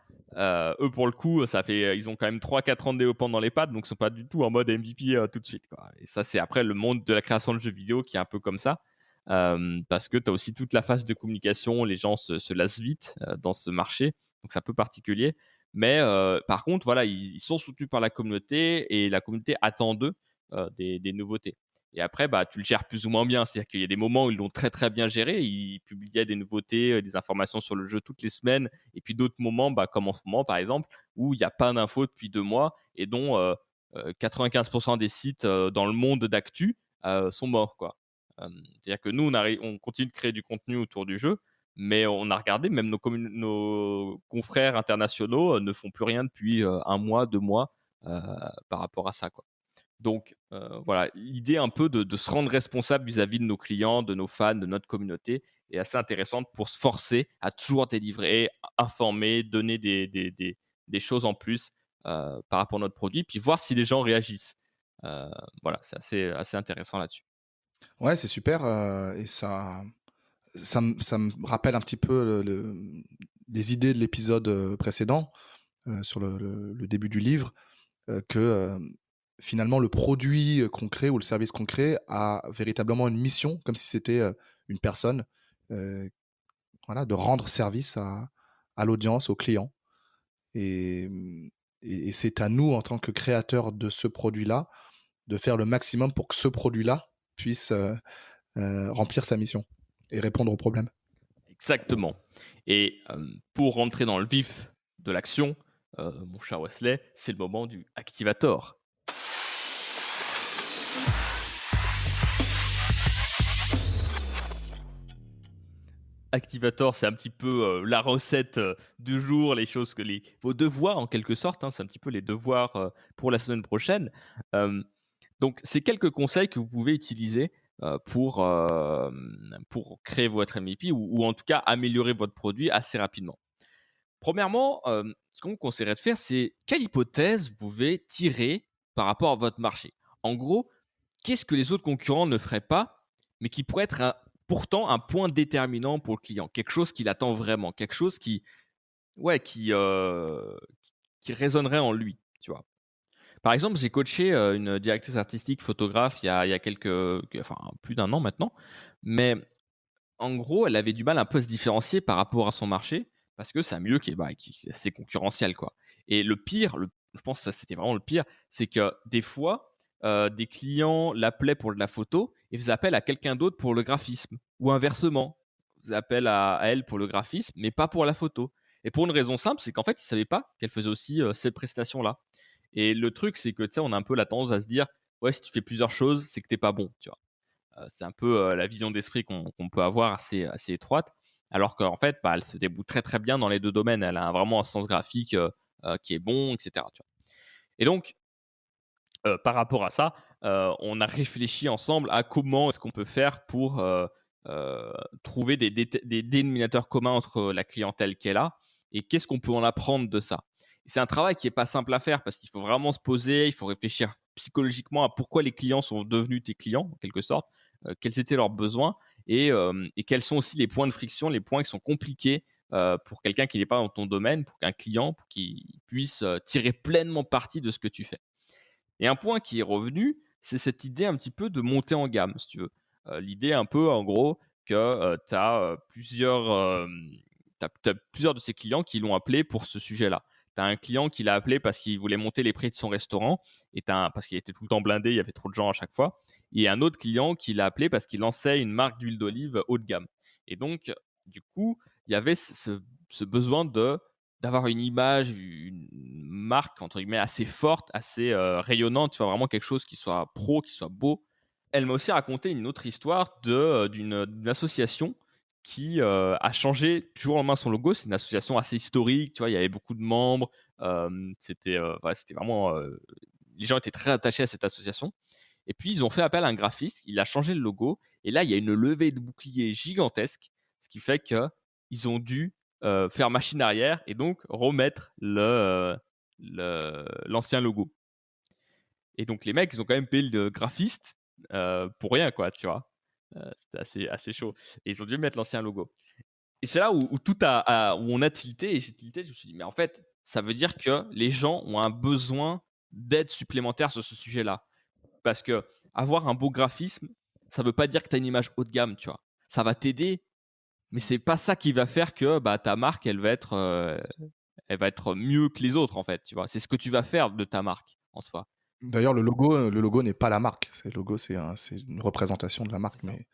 Eux, pour le coup, ça fait, ils ont quand même 3-4 ans de développement dans les pattes, donc ils sont pas du tout en mode MVP, tout de suite, quoi. Et ça, c'est après le monde de la création de jeux vidéo qui est un peu comme ça. Parce que tu as aussi toute la phase de communication, les gens se lassent vite, dans ce marché, donc c'est un peu particulier. Mais par contre, voilà, ils sont soutenus par la communauté et la communauté attend d'eux, des nouveautés. Et après, bah, tu le gères plus ou moins bien. C'est-à-dire qu'il y a des moments où ils l'ont très, très bien géré. Ils publiaient des nouveautés, des informations sur le jeu toutes les semaines. Et puis d'autres moments, bah, comme en ce moment, par exemple, où il n'y a pas d'infos depuis 2 mois et dont 95 des sites dans le monde d'actu sont morts, quoi. C'est-à-dire que nous, on continue de créer du contenu autour du jeu, mais on a regardé, même nos confrères internationaux ne font plus rien depuis 1 mois, 2 mois par rapport à ça, quoi. Donc voilà, l'idée un peu de se rendre responsable vis-à-vis de nos clients, de nos fans, de notre communauté est assez intéressante pour se forcer à toujours délivrer, informer, donner des choses en plus, par rapport à notre produit, puis voir si les gens réagissent. Heu, voilà, c'est assez intéressant là-dessus. Ouais, c'est super, et ça me rappelle un petit peu les idées de l'épisode, précédent, sur le début du livre, que, finalement, le produit qu'on crée ou le service qu'on crée a véritablement une mission, comme si c'était une personne, euh, voilà, de rendre service à l'audience, au client. Et, et c'est à nous, en tant que créateurs de ce produit-là, de faire le maximum pour que ce produit-là puisse remplir sa mission et répondre aux problèmes. Exactement. Et pour rentrer dans le vif de l'action, mon cher Wesley, c'est le moment du activator. Activator, c'est un petit peu la recette du jour, les choses vos devoirs en quelque sorte, hein, c'est un petit peu les devoirs pour la semaine prochaine. Euh, donc, c'est quelques conseils que vous pouvez utiliser pour créer votre MVP ou en tout cas améliorer votre produit assez rapidement. Premièrement, ce qu'on vous conseillerait de faire, c'est quelle hypothèse vous pouvez tirer par rapport à votre marché. En gros, qu'est-ce que les autres concurrents ne feraient pas, mais qui pourrait être pourtant un point déterminant pour le client, quelque chose qu'il attend vraiment, quelque chose ouais, qui résonnerait en lui, tu vois. Par exemple, j'ai coaché une directrice artistique photographe il y a enfin plus d'un an maintenant, mais en gros, elle avait du mal un peu à se différencier par rapport à son marché parce que c'est un milieu qui est assez concurrentiel, quoi. Et le pire, je pense que ça c'était vraiment le pire, c'est que des fois, des clients l'appelaient pour de la photo et faisaient appel à quelqu'un d'autre pour le graphisme ou inversement. Ils faisaient appel à elle pour le graphisme, mais pas pour la photo. Et pour une raison simple, c'est qu'en fait, ils ne savaient pas qu'elle faisait aussi ces prestations-là. Et le truc, c'est que tu sais, on a un peu la tendance à se dire, ouais, si tu fais plusieurs choses, c'est que t'es pas bon, tu vois. C'est un peu la vision d'esprit qu'on peut avoir assez étroite, alors qu'en fait, bah, elle se déboule très très bien dans les deux domaines. Elle a vraiment un sens graphique qui est bon, etc. Tu vois. Et donc, par rapport à ça, on a réfléchi ensemble à comment est-ce qu'on peut faire pour trouver des dénominateurs communs entre la clientèle qu'elle a et qu'est-ce qu'on peut en apprendre de ça. C'est un travail qui n'est pas simple à faire parce qu'il faut vraiment se poser, il faut réfléchir psychologiquement à pourquoi les clients sont devenus tes clients, en quelque sorte, quels étaient leurs besoins et quels sont aussi les points de friction, les points qui sont compliqués pour quelqu'un qui n'est pas dans ton domaine, pour qu'un client pour qu'il puisse tirer pleinement parti de ce que tu fais. Et un point qui est revenu, c'est cette idée un petit peu de monter en gamme, si tu veux. L'idée un peu, en gros, que tu as plusieurs de ses clients qui l'ont appelé pour ce sujet-là. Tu as un client qui l'a appelé parce qu'il voulait monter les prix de son restaurant, parce qu'il était tout le temps blindé, il y avait trop de gens à chaque fois. Et un autre client qui l'a appelé parce qu'il lançait une marque d'huile d'olive haut de gamme. Et donc, du coup, il y avait ce besoin d'avoir une image, une marque entre guillemets assez forte, assez rayonnante, tu vois, vraiment quelque chose qui soit pro, qui soit beau. Elle m'a aussi raconté une autre histoire d'une association qui a changé du jour au lendemain son logo. C'est une association assez historique, tu vois, il y avait beaucoup de membres. C'était vraiment. Les gens étaient très attachés à cette association. Et puis, ils ont fait appel à un graphiste, il a changé le logo. Et là, il y a une levée de bouclier gigantesque, ce qui fait qu'ils ont dû faire machine arrière et donc remettre l'ancien logo. Et donc, les mecs, ils ont quand même payé le graphiste pour rien, quoi, tu vois. C'était assez chaud. Et ils ont dû mettre l'ancien logo. Et c'est là où où on a tilté. Et j'ai tilté, je me suis dit, mais en fait, ça veut dire que les gens ont un besoin d'aide supplémentaire sur ce sujet-là. Parce que avoir un beau graphisme, ça veut pas dire que tu as une image haut de gamme, tu vois. Ça va t'aider, mais c'est pas ça qui va faire que ta marque, elle va être mieux que les autres, en fait, tu vois. C'est ce que tu vas faire de ta marque, en soi. D'ailleurs, le logo n'est pas la marque. Le logo, c'est une représentation de la marque, mais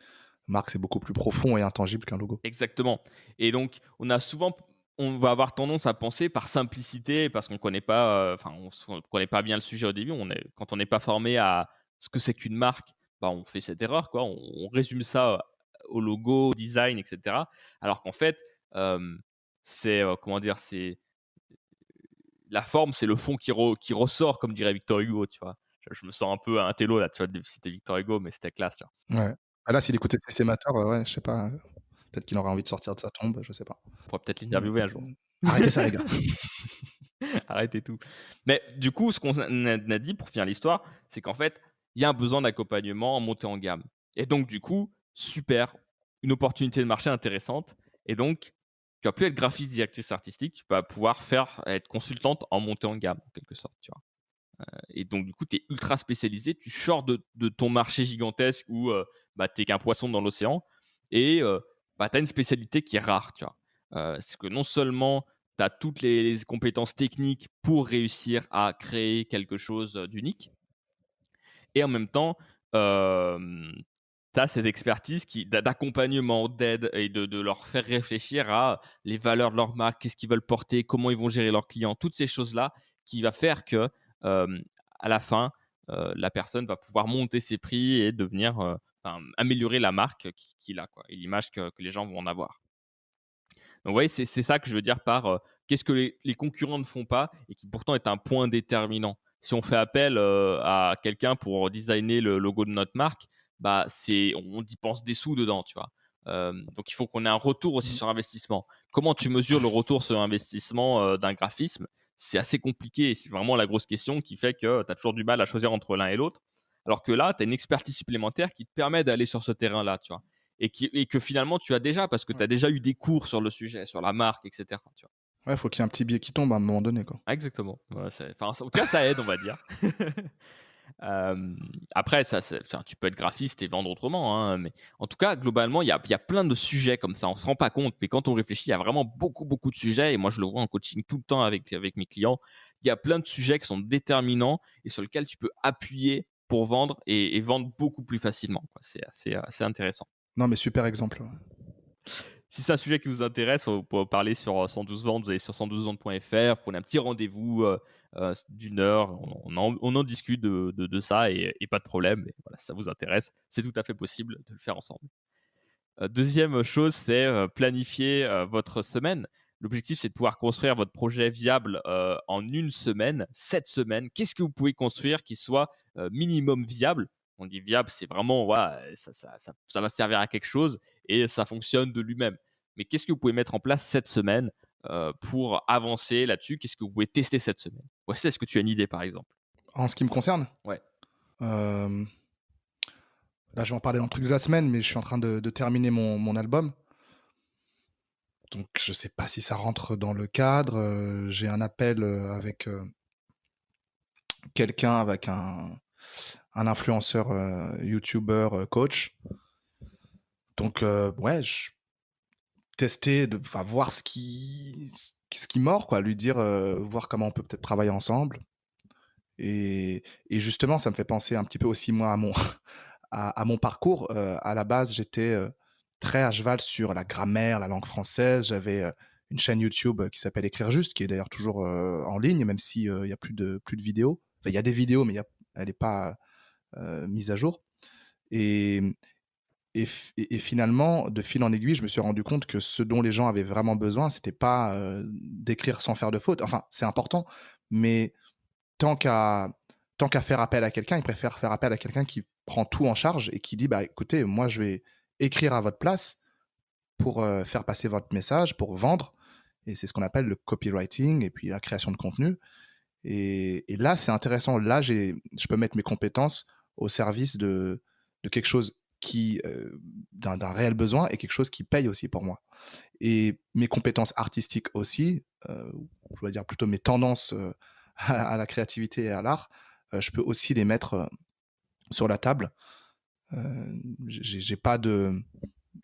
marque, c'est beaucoup plus profond et intangible qu'un logo. Exactement. Et donc, on va avoir tendance à penser par simplicité, parce qu'on connaît pas, on connaît pas bien le sujet au début. Quand on n'est pas formé à ce que c'est qu'une marque, on fait cette erreur, quoi. On résume ça au logo, au design, etc. Alors qu'en fait, comment dire, c'est la forme, c'est le fond qui ressort, comme dirait Victor Hugo, tu vois. Je me sens un peu un télo là, tu vois, de citer Victor Hugo, mais c'était classe, tu vois. Ouais. Ah là, s'il écoutait Systémateur, ouais, je sais pas, peut-être qu'il aurait envie de sortir de sa tombe, je sais pas. On pourrait peut-être l'interviewer un jour. Arrêtez ça, les gars. Arrêtez tout. Mais du coup, ce qu'on a dit pour finir l'histoire, c'est qu'en fait, il y a un besoin d'accompagnement en montée en gamme. Et donc, du coup, super, une opportunité de marché intéressante. Et donc, tu vas plus être graphiste directrice artistique, tu vas pouvoir être consultante en montée en gamme, en quelque sorte, tu vois. Et donc, du coup, tu es ultra spécialisé, tu sors de ton marché gigantesque où tu es qu'un poisson dans l'océan et tu as une spécialité qui est rare, tu vois. C'est que non seulement tu as toutes les compétences techniques pour réussir à créer quelque chose d'unique, et en même temps, tu as cette expertise d'accompagnement, d'aide et de leur faire réfléchir à les valeurs de leur marque, qu'est-ce qu'ils veulent porter, comment ils vont gérer leurs clients, toutes ces choses-là qui va faire que, à la fin, la personne va pouvoir monter ses prix et devenir, améliorer la marque qu'il a quoi et l'image que les gens vont en avoir. Donc, vous voyez, c'est ça que je veux dire par qu'est-ce que les concurrents ne font pas et qui pourtant est un point déterminant. Si on fait appel à quelqu'un pour designer le logo de notre marque, on dépense des sous dedans, tu vois. Donc, il faut qu'on ait un retour aussi Mmh. sur investissement. Comment tu mesures le retour sur investissement d'un graphisme? C'est assez compliqué et c'est vraiment la grosse question qui fait que tu as toujours du mal à choisir entre l'un et l'autre. Alors que là, tu as une expertise supplémentaire qui te permet d'aller sur ce terrain-là, tu vois et que finalement tu as déjà parce que tu Ouais. as déjà eu des cours sur le sujet, sur la marque, et cetera, tu vois? Ouais, faut qu'il y ait un petit billet qui tombe à un moment donné, quoi. Ah, exactement. Ouais, en tout cas, ça aide, on va dire. Après ça tu peux être graphiste et vendre autrement, hein, mais en tout cas, globalement, il y a plein de sujets comme ça. On se rend pas compte, mais quand on réfléchit, il y a vraiment beaucoup, beaucoup de sujets et moi, je le vois en coaching tout le temps avec mes clients. Il y a plein de sujets qui sont déterminants et sur lesquels tu peux appuyer pour vendre et vendre beaucoup plus facilement, quoi. C'est assez intéressant. Non, mais super exemple, ouais. Si c'est un sujet qui vous intéresse, on peut en parler sur 112 ventes. Vous allez sur 112ventes.fr, prenez un petit rendez-vous d'une heure. On en discute de ça et pas de problème. Et voilà, si ça vous intéresse, c'est tout à fait possible de le faire ensemble. Deuxième chose, c'est planifier votre semaine. L'objectif, c'est de pouvoir construire votre projet viable en une semaine, 7 semaines. Qu'est-ce que vous pouvez construire qui soit minimum viable? On dit viable, c'est vraiment, voilà, ça va servir à quelque chose et ça fonctionne de lui-même. Mais qu'est-ce que vous pouvez mettre en place cette semaine pour avancer là-dessus? Qu'est-ce que vous pouvez tester cette semaine? Voici, est-ce que tu as une idée, par exemple? En ce qui me concerne, Ouais. hem, là, je vais en parler dans le truc de la semaine, mais je suis en train de terminer mon album. Donc je sais pas si ça rentre dans le cadre, j'ai un appel, avec, quelqu'un, avec un influenceur, youtubeur, coach. Donc ouais, tester, enfin voir ce qui mord quoi, lui dire, voir comment on peut peut-être travailler ensemble et justement ça me fait penser un petit peu aussi moi à mon à mon parcours. À la base, j'étais, très à cheval sur la grammaire, la langue française. J'avais, une chaîne YouTube, qui s'appelle Écrire juste, qui est d'ailleurs toujours, en ligne, même si, il y a plus de vidéos. Enfin, il y a des vidéos, mais elle est pas, mise à jour et et finalement, de fil en aiguille, je me suis rendu compte que ce dont les gens avaient vraiment besoin, c'était pas, d'écrire sans faire de faute. Enfin, c'est important, mais tant qu'à tant qu'à faire appel à quelqu'un, ils préfèrent faire appel à quelqu'un qui prend tout en charge et qui dit: «Bah, écoutez, moi, je vais écrire à votre place pour, faire passer votre message, pour vendre» et c'est ce qu'on appelle le copywriting et puis la création de contenu et là, c'est intéressant. Là, je peux mettre mes compétences au service de quelque chose qui, d'un réel besoin et quelque chose qui paye aussi pour moi et mes compétences artistiques aussi, je dois dire plutôt mes tendances, à la créativité et à l'art, je peux aussi les mettre, sur la table. J'ai pas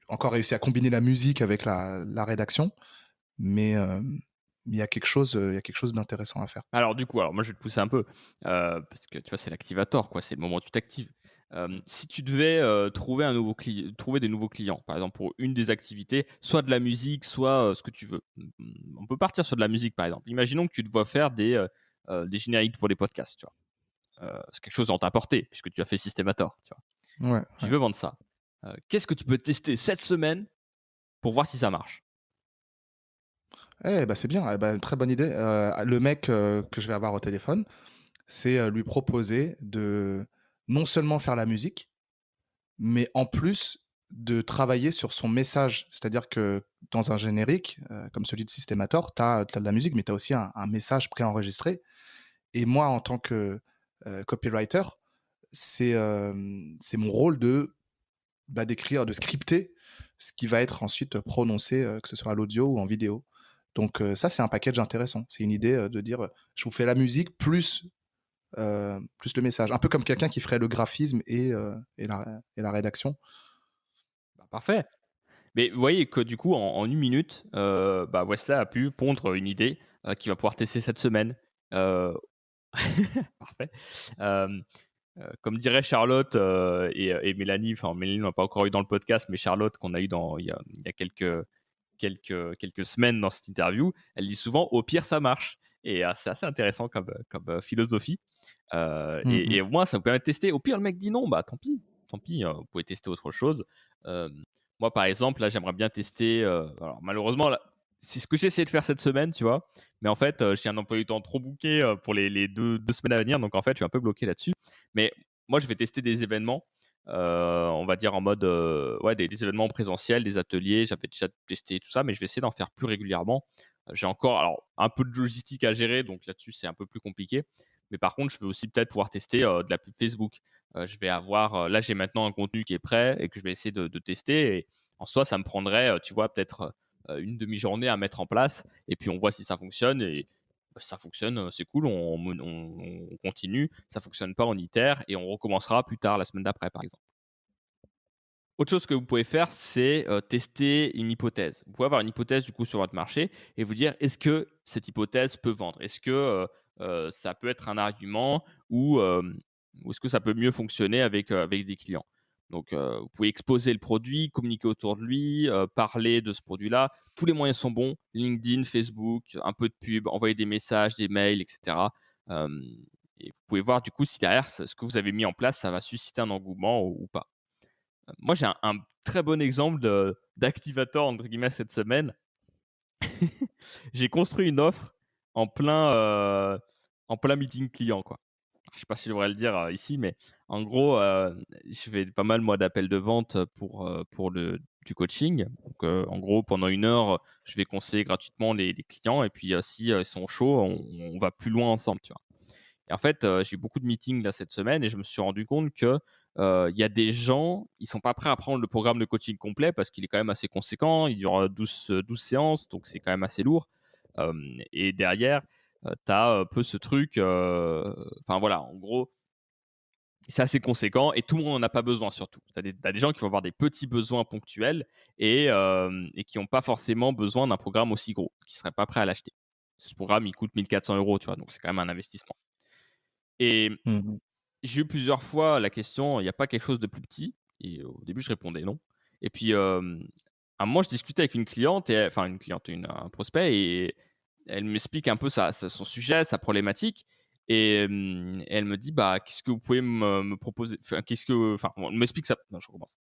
encore réussi à combiner la musique avec la rédaction, mais il y a quelque chose d'intéressant à faire. Alors du coup, moi je vais te pousser un peu, parce que tu vois, c'est l'activator quoi, c'est le moment où tu t'actives. Si tu devais, trouver des nouveaux clients, par exemple pour une des activités, soit de la musique, soit, ce que tu veux. On peut partir sur de la musique par exemple. Imaginons que tu dois faire des génériques pour des podcasts, tu vois? C'est quelque chose en ta portée puisque tu as fait Systemator, tu vois? Ouais, Tu ouais. veux vendre ça. Qu'est-ce que tu peux tester cette semaine pour voir si ça marche? Eh bah, c'est bien, eh bah, très bonne idée. Le mec, que je vais avoir au téléphone, c'est, lui proposer de non seulement faire la musique, mais en plus de travailler sur son message. C'est-à-dire que dans un générique, comme celui de Systemator, tu as de la musique, mais tu as aussi un message préenregistré et moi, en tant que, copywriter, c'est mon rôle d'écrire, de scripter ce qui va être ensuite prononcé, que ce soit à l'audio ou en vidéo. Donc ça, c'est un package intéressant. C'est une idée, de dire, je vous fais la musique plus, plus le message. Un peu comme quelqu'un qui ferait le graphisme et la rédaction. Bah, parfait. Mais vous voyez que du coup, en 1 minute, Wesley a pu pondre une idée, qu'il va pouvoir tester cette semaine. Heu, Parfait. Hem, Comme dirait Charlotte, et Mélanie, enfin Mélanie, on l'a pas encore eu dans le podcast, mais Charlotte qu'on a eu il y a quelques semaines dans cette interview, elle dit souvent: «Au pire, ça marche» et c'est assez intéressant comme philosophie. Mmh Et mh. au moins, ça vous permet de tester. Au pire, le mec dit non, bah tant pis, vous pouvez tester autre chose. Moi, par exemple, là, j'aimerais bien tester, alors malheureusement, là, c'est ce que j'ai essayé de faire cette semaine, tu vois? Mais en fait, j'ai un emploi du temps trop booké, pour les 2 semaines à venir, donc en fait, je suis un peu bloqué là-dessus. Mais moi, je vais tester des événements, on va dire en mode, ouais, des événements présentiels, des ateliers. J'avais déjà testé tout ça, mais je vais essayer d'en faire plus régulièrement. J'ai encore alors un peu de logistique à gérer, donc là-dessus, c'est un peu plus compliqué. Mais par contre, je vais aussi peut-être pouvoir tester, de la pub Facebook. Je vais avoir, là, j'ai maintenant un contenu qui est prêt et que je vais essayer de tester et en soi, ça me prendrait, tu vois, peut-être, une demi-journée à mettre en place et puis on voit si ça fonctionne et bah, si ça fonctionne, c'est cool, on continue. Ça fonctionne pas, on itère et on recommencera plus tard, la semaine d'après, par exemple. Autre chose que vous pouvez faire, c'est, tester une hypothèse. Vous pouvez avoir une hypothèse, du coup, sur votre marché et vous dire: «Est-ce que cette hypothèse peut vendre? Est-ce que, ça peut être un argument ou est-ce que ça peut mieux fonctionner avec des clients?» Donc, vous pouvez exposer le produit, communiquer autour de lui, parler de ce produit-là. Tous les moyens sont bons, LinkedIn, Facebook, un peu de pub, envoyer des messages, des mails et cetera. Hem Et vous pouvez voir, du coup, si derrière, ce que vous avez mis en place, ça va susciter un engouement ou pas. Moi, j'ai un très bon exemple d'activateur entre guillemets cette semaine. J'ai construit une offre en plein, en plein meeting client, quoi. Je sais pas si je devrais le dire, ici, mais en gros, je fais pas mal moi d'appels de vente, pour le du coaching. Donc, en gros, pendant 1 heure, je vais conseiller gratuitement les clients et puis, si, ils sont chauds, on va plus loin ensemble, tu vois? Et en fait, j'ai eu beaucoup de meetings là cette semaine et je me suis rendu compte que, il y a des gens, ils sont pas prêts à prendre le programme de coaching complet parce qu'il est quand même assez conséquent. Il dure, 12 séances, donc c'est quand même assez lourd. Et derrière, tu as un peu ce truc, enfin voilà, en gros, c'est assez conséquent et tout le monde en a pas besoin surtout. Tu as des gens qui vont avoir des petits besoins ponctuels et qui ont pas forcément besoin d'un programme aussi gros, qui seraient pas prêts à l'acheter. Ce programme, il coûte 1 400 €, tu vois? Donc c'est quand même un investissement. Et Mmh mh. j'ai eu plusieurs fois la question: «Il y a pas quelque chose de plus petit?» Et au début, je répondais: «Non». Et puis, à un moment, je discutais avec une cliente et enfin une cliente, un prospect et elle m'explique un peu son sujet, sa problématique et elle me dit: «Bah, qu'est-ce que vous pouvez me proposer?» Enfin, qu'est-ce que enfin, elle m'explique ça non, je recommence.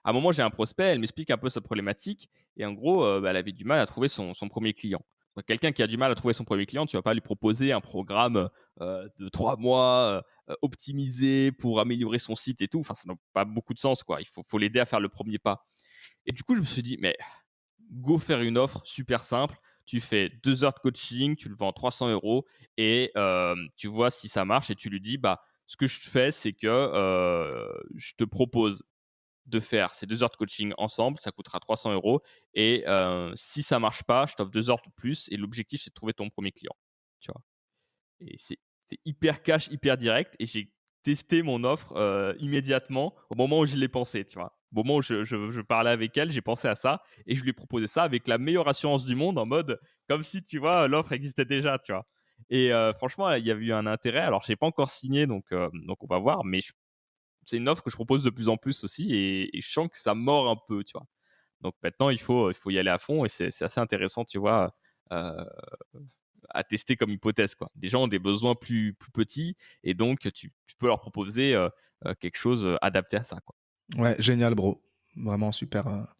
À un moment, j'ai un prospect, elle m'explique un peu sa problématique et en gros, elle avait du mal à trouver son 1er client. Donc quelqu'un qui a du mal à trouver son premier client, tu vas pas lui proposer un programme, de 3 mois, optimisé pour améliorer son site et tout. Enfin, ça n'a pas beaucoup de sens, quoi. Il faut l'aider à faire le premier pas. Et du coup, je me suis dit: «Mais go faire une offre super simple. Tu fais 2 heures de coaching, tu le vends 300 € et tu vois si ça marche» et tu lui dis: «Bah, ce que je fais, c'est que, je te propose de faire ces 2 heures de coaching ensemble, ça coûtera 300 € et si ça marche pas, je t'offre 2 heures de plus et l'objectif, c'est de trouver ton premier client». Tu vois? Et c'est hyper cash, hyper direct et j'ai testé mon offre, immédiatement au moment où je l'ai pensé, tu vois? Au moment où je parlais avec elle, j'ai pensé à ça et je lui ai proposé ça avec la meilleure assurance du monde en mode comme si, tu vois, l'offre existait déjà, tu vois? Et franchement, il y avait eu un intérêt. Alors j'ai pas encore signé donc on va voir, mais c'est une offre que je propose de plus en plus aussi et je sens que ça mord un peu, tu vois? Donc maintenant, il faut y aller à fond et c'est assez intéressant, tu vois, heu, à tester comme hypothèse, quoi. Des gens ont des besoins plus petits et donc tu peux leur proposer, quelque chose, adapté à ça, quoi. Ouais, génial bro. Vraiment super, Bah,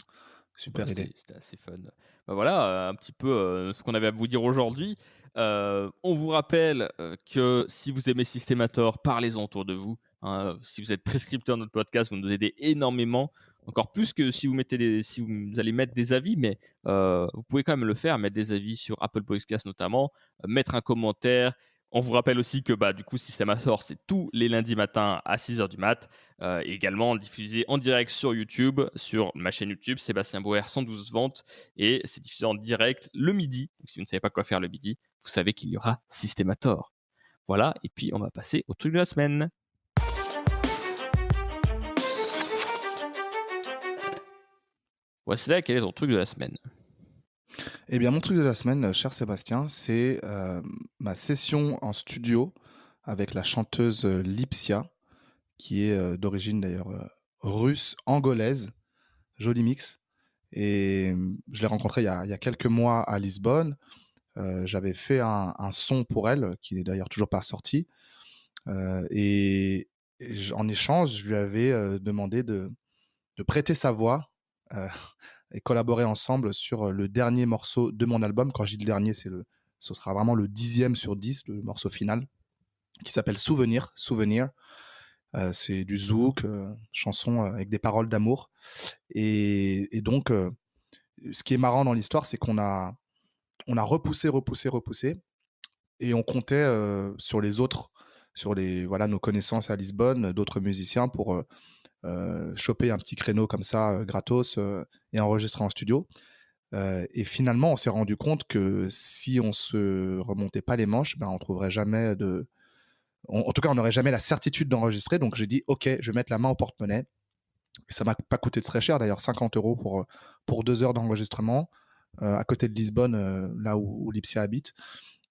super idée. c'était assez fun. Bah, voilà, un petit peu, ce qu'on avait à vous dire aujourd'hui. On vous rappelle, que si vous aimez Systemator, parlez-en autour de vous, hein. Si vous êtes prescripteur de notre podcast, vous nous aidez énormément, encore plus que si vous allez mettre des avis, mais vous pouvez quand même le faire, mettre des avis sur Apple Podcasts notamment, mettre un commentaire. On vous rappelle aussi que, bah, du coup, Systemator, c'est tous les lundis matins à 6 heures du mat. Également diffusé en direct sur YouTube, sur ma chaîne YouTube, Sébastien Bauer 112 ventes. Et c'est diffusé en direct le midi. Donc, si vous ne savez pas quoi faire le midi, vous savez qu'il y aura Systemator. Voilà, et puis on va passer au truc de la semaine. Voici là, quel est ton truc de la semaine? Eh bien, mon truc de la semaine, cher Sébastien, c'est ma session en studio avec la chanteuse Lipsia, qui est d'origine d'ailleurs russe, angolaise, joli mix. Et je l'ai rencontrée il y a quelques mois à Lisbonne. J'avais fait un son pour elle, qui n'est d'ailleurs toujours pas sorti. Et en échange, je lui avais demandé de prêter sa voix euh, et collaborer ensemble sur le dernier morceau de mon album. Quand je dis le dernier, ce sera vraiment le 10e sur 10, le morceau final, qui s'appelle Souvenir. Souvenir. C'est du zouk, chanson avec des paroles d'amour. Et donc, ce qui est marrant dans l'histoire, c'est on a repoussé, repoussé, repoussé, et on comptait sur les autres, sur voilà, nos connaissances à Lisbonne, d'autres musiciens pour choper un petit créneau comme ça, gratos, et enregistrer en studio. Et finalement, on s'est rendu compte que si on se remontait pas les manches, ben, on trouverait jamais en tout cas, on n'aurait jamais la certitude d'enregistrer. Donc j'ai dit, ok, je vais mettre la main au porte-monnaie. Et ça m'a pas coûté très cher, d'ailleurs, 50 euros pour 2 heures d'enregistrement, à côté de Lisbonne, là où Lipsia habite.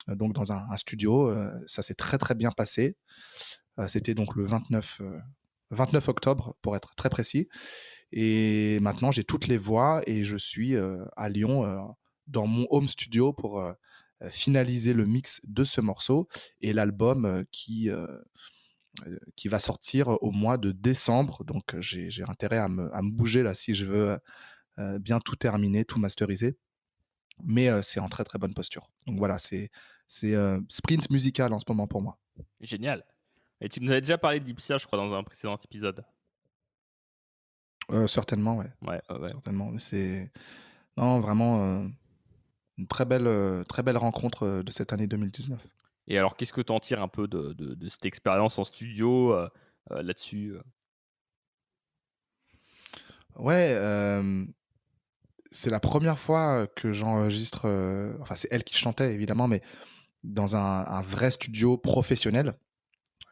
Donc dans un studio, ça s'est très très bien passé. C'était donc le 29 octobre, pour être très précis. Et maintenant, j'ai toutes les voix et je suis à Lyon, dans mon home studio pour finaliser le mix de ce morceau et l'album qui va sortir au mois de décembre. Donc, j'ai intérêt à me bouger là si je veux bien tout terminer, tout masteriser. Mais c'est en très très bonne posture. Donc voilà, c'est sprint musical en ce moment pour moi. Génial. Et tu nous avais déjà parlé d'Ipsia, je crois, dans un précédent épisode. Certainement, ouais. Ouais, ouais. Certainement. Mais c'est non, vraiment une très belle rencontre de cette année 2019. Et alors, qu'est-ce que tu en tires un peu de cette expérience en studio là-dessus Ouais, c'est la première fois que j'enregistre, enfin, c'est elle qui chantait évidemment, mais dans un vrai studio professionnel.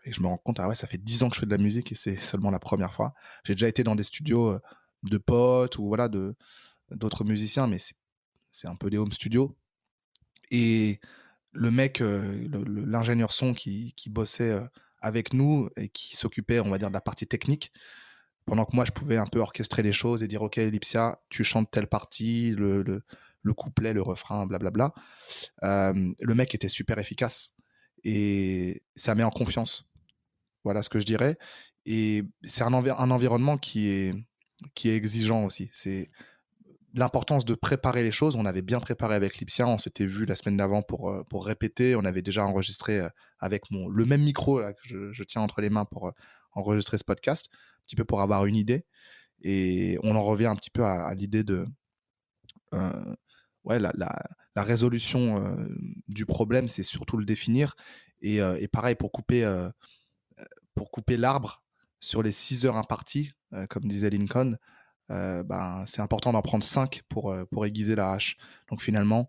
Et je me rends compte, ah ouais, ça fait 10 ans que je fais de la musique et c'est seulement la première fois. J'ai déjà été dans des studios de potes ou voilà, d'autres musiciens, mais c'est un peu des home studios. Et le mec, l'ingénieur son qui bossait avec nous et qui s'occupait, on va dire, de la partie technique, pendant que moi, je pouvais un peu orchestrer les choses et dire, OK, Lipsia, tu chantes telle partie, le couplet, le refrain, blablabla. Le mec était super efficace et ça met en confiance. Voilà ce que je dirais. Et c'est un environnement qui est exigeant aussi. C'est l'importance de préparer les choses. On avait bien préparé avec Lipsia. On s'était vu la semaine d'avant pour répéter. On avait déjà enregistré avec le même micro là, que je tiens entre les mains pour enregistrer ce podcast, un petit peu pour avoir une idée. Et on en revient un petit peu à l'idée de ouais, la résolution du problème, c'est surtout le définir. Et pareil, pour couper l'arbre sur les 6 heures imparties, comme disait Lincoln, ben, c'est important d'en prendre 5 pour aiguiser la hache. Donc finalement,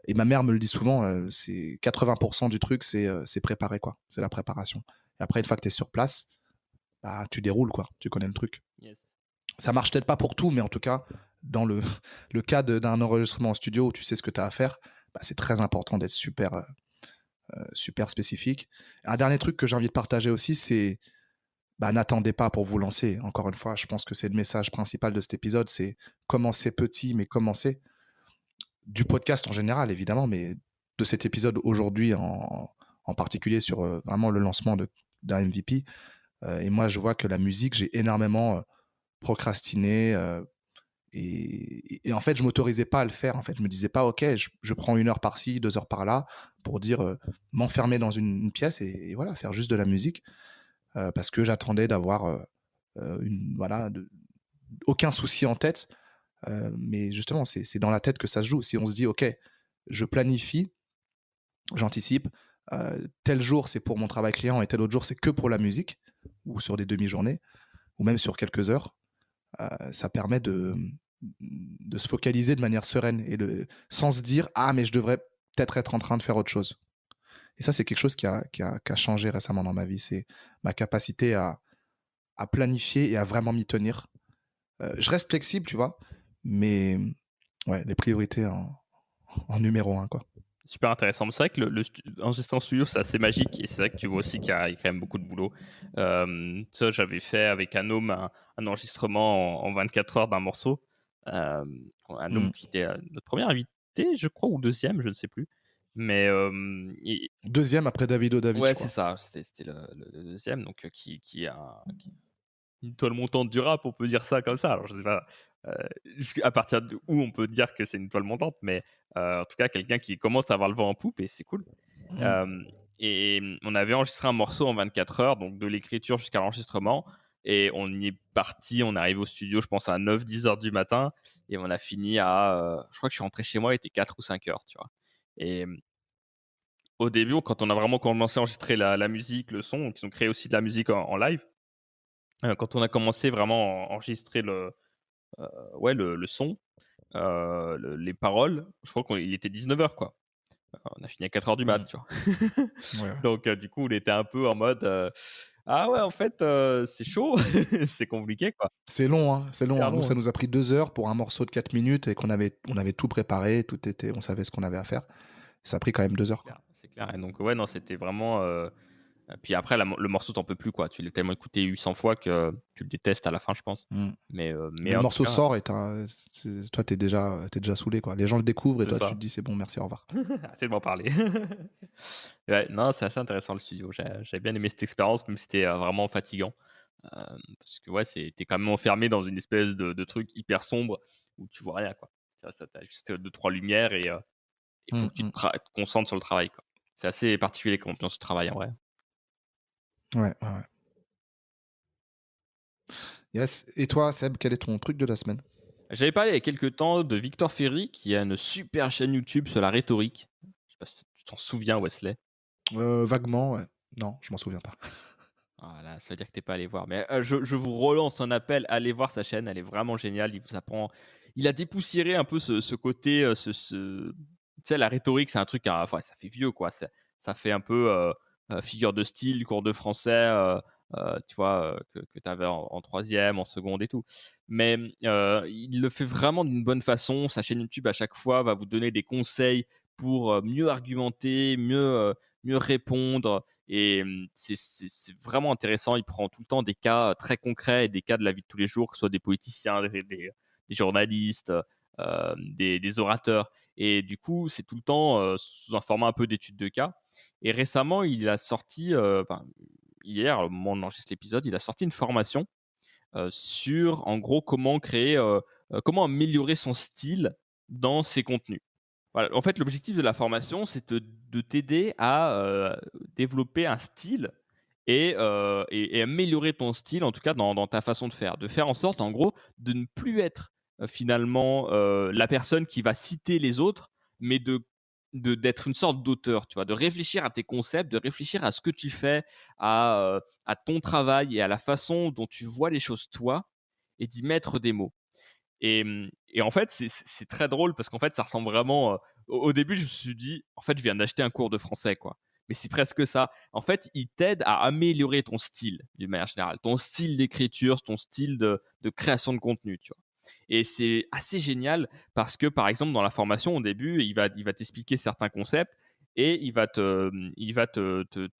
et ma mère me le dit souvent, c'est 80% du truc, c'est préparer, quoi. C'est la préparation. Et après, une fois que tu es sur place, bah, tu déroules, quoi. Tu connais le truc. Yes. Ça marche peut-être pas pour tout, mais en tout cas, dans le cas d'un enregistrement en studio où tu sais ce que tu as à faire, bah, c'est très important d'être super spécifique. Un dernier truc que j'ai envie de partager aussi, c'est bah, n'attendez pas pour vous lancer. Encore une fois, je pense que c'est le message principal de cet épisode, c'est commencer petit, mais commencer. Du podcast en général, évidemment, mais de cet épisode aujourd'hui en particulier sur vraiment le lancement d'un MVP. Et moi, je vois que la musique, j'ai énormément procrastiné. Et en fait, je m'autorisais pas à le faire. En fait, je me disais pas, OK, je prends 1 heure par-ci, 2 heures par-là, pour dire m'enfermer dans une pièce et voilà, faire juste de la musique. Parce que j'attendais d'avoir voilà, aucun souci en tête. Mais justement, c'est dans la tête que ça se joue. Si on se dit, OK, je planifie, j'anticipe, tel jour c'est pour mon travail client et tel autre jour c'est que pour la musique, ou sur des demi-journées, ou même sur quelques heures, ça permet de se focaliser de manière sereine et sans se dire, ah, mais je devrais peut-être être en train de faire autre chose. Et ça, c'est quelque chose qui a changé récemment dans ma vie. C'est ma capacité à planifier et à vraiment m'y tenir. Je reste flexible, tu vois, mais ouais, les priorités en numéro un, quoi. Super intéressant. Mais c'est vrai que enregistrer en studio, c'est assez magique. Et c'est vrai que tu vois aussi qu'il y a quand même beaucoup de boulot. Ça, j'avais fait avec Anom un enregistrement en 24 heures d'un morceau. Euh, Anom Mmh. qui était notre premier invité, je crois, ou deuxième, je ne sais plus. Mais 2e après Davido David, je ouais, c'est crois. ça. C'était le deuxième. Donc, qui une toile montante du rap, on peut dire ça comme ça. Alors, je sais pas à partir de où on peut dire que c'est une toile montante, mais en tout cas, quelqu'un qui commence à avoir le vent en poupe et c'est cool. Mmh. Euh, et on avait enregistré un morceau en 24 heures, donc de l'écriture jusqu'à l'enregistrement. Et on y est parti, on est arrivé au studio, je pense, à 9-10 heures du matin. Et on a fini je crois que je suis rentré chez moi, il était 4 ou 5 heures, tu vois. Et au début, quand on a vraiment commencé à enregistrer la musique, le son, donc ils ont créé aussi de la musique en live. Quand on a commencé vraiment à enregistrer ouais, le son, les paroles, je crois qu'il était 19 heures, quoi. On a fini à 4 heures du mat, Mmh. tu vois. Ouais, ouais. Donc, du coup, on était un peu en mode ah ouais, en fait, c'est chaud, c'est compliqué, quoi. C'est long, hein, C'est c'est long, super hein. Nous, long, ça hein. nous a pris 2 heures pour un morceau de 4 minutes et on avait tout préparé, on savait ce qu'on avait à faire. Ça a pris quand même 2 C'est heures, quoi. clair, c'est clair. Et donc, ouais, non, c'était vraiment. Puis après, le morceau, t'en peux plus, quoi. Tu l'as tellement écouté 800 fois que tu le détestes à la fin, je pense. Mmh. Mais Le en tout morceau cas, sort et toi, t'es déjà saoulé, quoi. Les gens le découvrent et c'est toi, tu ça. te dis: «C'est bon, merci, au revoir». Arrêtez de m'en parler. Ouais, non, c'est assez intéressant le studio. J'avais bien aimé cette expérience, même si c'était vraiment fatigant. Parce que ouais, t'es quand même enfermé dans une espèce de truc hyper sombre où tu vois rien, quoi. Tu vois, t'as juste deux, trois lumières et il faut Mmh que tu mh. te concentres sur le travail, quoi. C'est assez particulier comme ambiance de travail en vrai. Ouais, ouais, ouais. Yes. Et toi, Seb, quel est ton truc de la semaine? J'avais parlé il y a quelques temps de Victor Ferry qui a une super chaîne YouTube sur la rhétorique. Je sais pas si tu t'en souviens, Wesley. Vaguement, ouais. Non, je m'en souviens pas. Voilà, ça veut dire que t'es pas allé voir. Mais je vous relance un appel, allez voir sa chaîne, elle est vraiment géniale. Il vous apprend. Il a dépoussiéré un peu ce côté, tu sais, la rhétorique, c'est un truc, enfin, ça fait vieux, quoi. Ça fait un peu figure de style, cours de français, tu vois, que tu avais en troisième, en seconde et tout. Mais il le fait vraiment d'une bonne façon. Sa chaîne YouTube, à chaque fois, va vous donner des conseils pour mieux argumenter, mieux répondre. Et c'est vraiment intéressant. Il prend tout le temps des cas très concrets et des cas de la vie de tous les jours, que ce soit des politiciens, des journalistes, des orateurs. Et du coup, c'est tout le temps sous un format un peu d'étude de cas. Et récemment, il a sorti, enfin, hier, au moment où on enregistre l'épisode, il a sorti une formation sur, en gros, comment améliorer son style dans ses contenus. Voilà, en fait, l'objectif de la formation, c'est de t'aider à développer un style et améliorer ton style, en tout cas dans ta façon de faire. De faire en sorte, en gros, de ne plus être finalement la personne qui va citer les autres, mais d'être une sorte d'auteur, tu vois, de réfléchir à tes concepts, de réfléchir à ce que tu fais, à ton travail et à la façon dont tu vois les choses toi, et d'y mettre des mots. Et en fait, c'est très drôle parce qu'en fait, ça ressemble vraiment. Au début, je me suis dit, en fait, je viens d'acheter un cours de français, quoi. Mais c'est presque ça. En fait, il t'aide à améliorer ton style, d'une manière générale. Ton style d'écriture, ton style de création de contenu, tu vois. Et c'est assez génial parce que, par exemple, dans la formation, au début, il va t'expliquer certains concepts et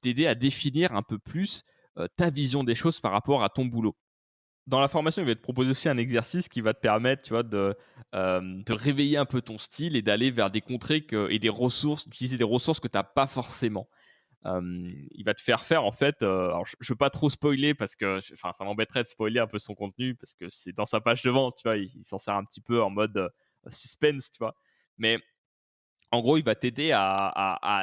t'aider à définir un peu plus ta vision des choses par rapport à ton boulot. Dans la formation, il va te proposer aussi un exercice qui va te permettre, tu vois, de réveiller un peu ton style et d'aller vers des contrées et des ressources, d'utiliser des ressources que tu n'as pas forcément. Il va te faire faire, en fait, alors je ne veux pas trop spoiler parce que enfin, ça m'embêterait de spoiler un peu son contenu parce que c'est dans sa page de vente, tu vois, il s'en sert un petit peu en mode suspense, tu vois. Mais en gros, il va t'aider à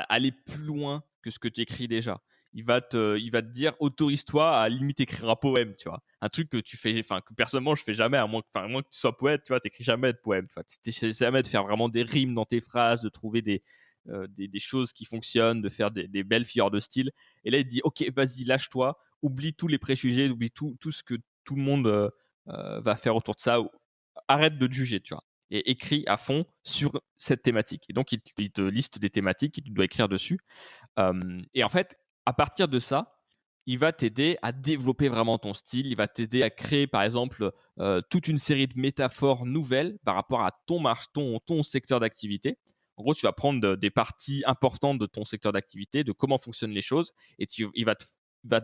aller plus loin que ce que tu écris déjà. Il va te dire, autorise-toi à limite écrire un poème, tu vois. Un truc que tu fais, enfin, que personnellement, je fais jamais, à moins que tu sois poète, tu vois, t'écris jamais de poème. Tu n'essaies jamais de faire vraiment des rimes dans tes phrases, de trouver des choses qui fonctionnent, de faire des belles figures de style. Et là, il te dit, ok, vas-y, lâche-toi, oublie tous les préjugés, oublie tout ce que tout le monde va faire autour de ça. Arrête de te juger, tu vois. et écrit à fond sur cette thématique. Et donc, il te liste des thématiques et tu dois écrire dessus. Et en fait, à partir de ça, il va t'aider à développer vraiment ton style. Il va t'aider à créer, par exemple, toute une série de métaphores nouvelles par rapport à ton secteur d'activité. En gros, tu vas prendre des parties importantes de ton secteur d'activité, de comment fonctionnent les choses, et il va te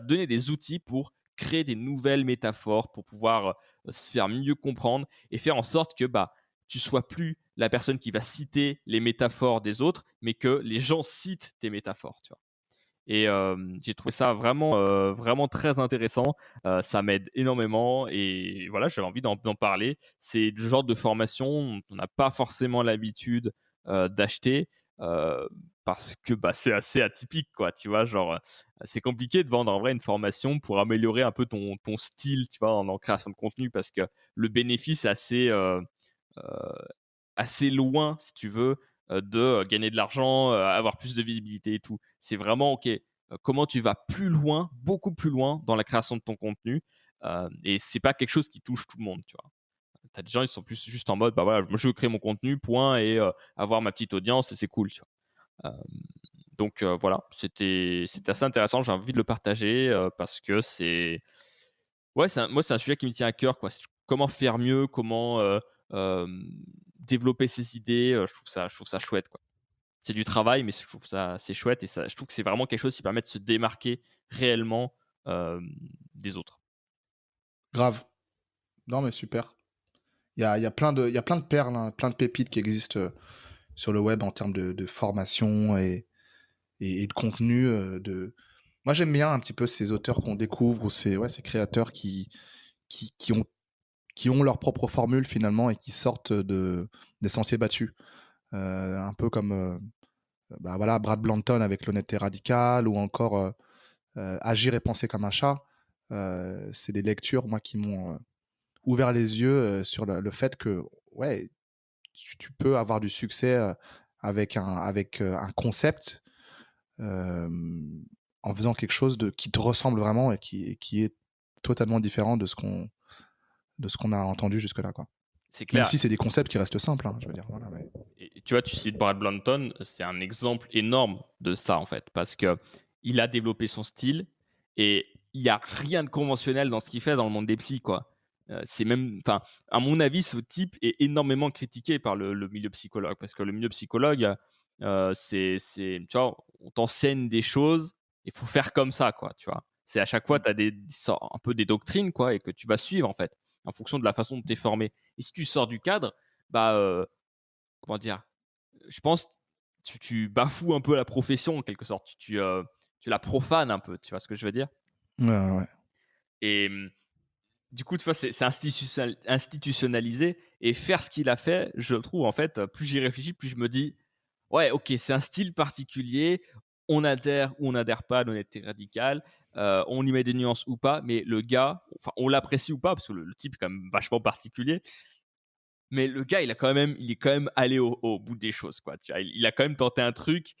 donner des outils pour créer des nouvelles métaphores, pour pouvoir se faire mieux comprendre et faire en sorte que tu sois plus la personne qui va citer les métaphores des autres, mais que les gens citent tes métaphores, tu vois. Et j'ai trouvé ça vraiment, vraiment très intéressant. Ça m'aide énormément et voilà, j'avais envie d'en parler. C'est le genre de formation dont on n'a pas forcément l'habitude, d'acheter, heu, parce que, c'est assez atypique, quoi, tu vois? Genre, c'est compliqué de vendre en vrai une formation pour améliorer un peu ton style, tu vois, en création de contenu parce que le bénéfice est heu, assez loin, si tu veux, de gagner de l'argent, avoir plus de visibilité et tout. C'est vraiment, OK, comment tu vas plus loin, beaucoup plus loin dans la création de ton contenu, et c'est pas quelque chose qui touche tout le monde, tu vois? Tu as des gens, ils sont plus juste en mode: «Bah, voilà, moi je veux créer mon contenu, point et avoir ma petite audience et c'est cool», tu vois? Donc voilà, c'était assez intéressant, j'ai envie de le partager, parce que moi, c'est un sujet qui me tient à cœur, quoi. C'est comment faire mieux, comment, développer ses idées, je trouve ça chouette, quoi. C'est du travail, mais je trouve ça c'est chouette et ça je trouve que c'est vraiment quelque chose qui permet de se démarquer réellement, des autres. Grave. Non, mais super. Il y a plein de perles, hein, plein de pépites qui existent sur le web en termes de formation et de contenu. Moi, j'aime bien un petit peu ces auteurs qu'on découvre ou ces créateurs qui, qui ont, qui ont leur propre formule finalement et qui sortent des sentiers battus. Un peu comme voilà, Brad Blanton avec l'honnêteté radicale ou encore Agir et penser comme un chat. C'est des lectures, moi, qui m'ont ouvert les yeux sur le fait que, ouais, tu peux avoir du succès avec un concept en faisant quelque chose qui te ressemble vraiment et qui est totalement différent de ce qu'on a entendu jusque-là, quoi. C'est Même clair si c'est des concepts qui restent simples, hein, je veux dire, voilà, mais et tu vois, tu cites Brad Blanton, c'est un exemple énorme de ça, en fait, parce que il a développé son style et il y a rien de conventionnel dans ce qu'il fait dans le monde des psys, quoi. C'est même enfin, à mon avis, ce type est énormément critiqué par le milieu psychologue parce que le milieu psychologue, c'est tu vois, on t'enseigne des choses, il faut faire comme ça, quoi, tu vois? C'est à chaque fois, mmh, tu as un peu des doctrines, quoi et que tu vas suivre, en fait, en fonction de la façon dont tu es formé et si tu sors du cadre, bah, comment dire? Je pense tu bafoues un peu la profession en quelque sorte. Tu la profanes un peu, tu vois ce que je veux dire? ouais, ouais, ouais. Et du coup, tu vois, c'est institutionnalisé et faire ce qu'il a fait, je trouve en fait, plus j'y réfléchis, plus je me dis: «Ouais, OK, c'est un style particulier, on adhère ou on n'adhère pas à l'honnêteté radicale, on y met des nuances ou pas, mais le gars, enfin, on l'apprécie ou pas parce que le type est quand même vachement particulier, mais le gars, il est quand même allé au bout des choses, quoi, tu vois? Il a quand même tenté un truc.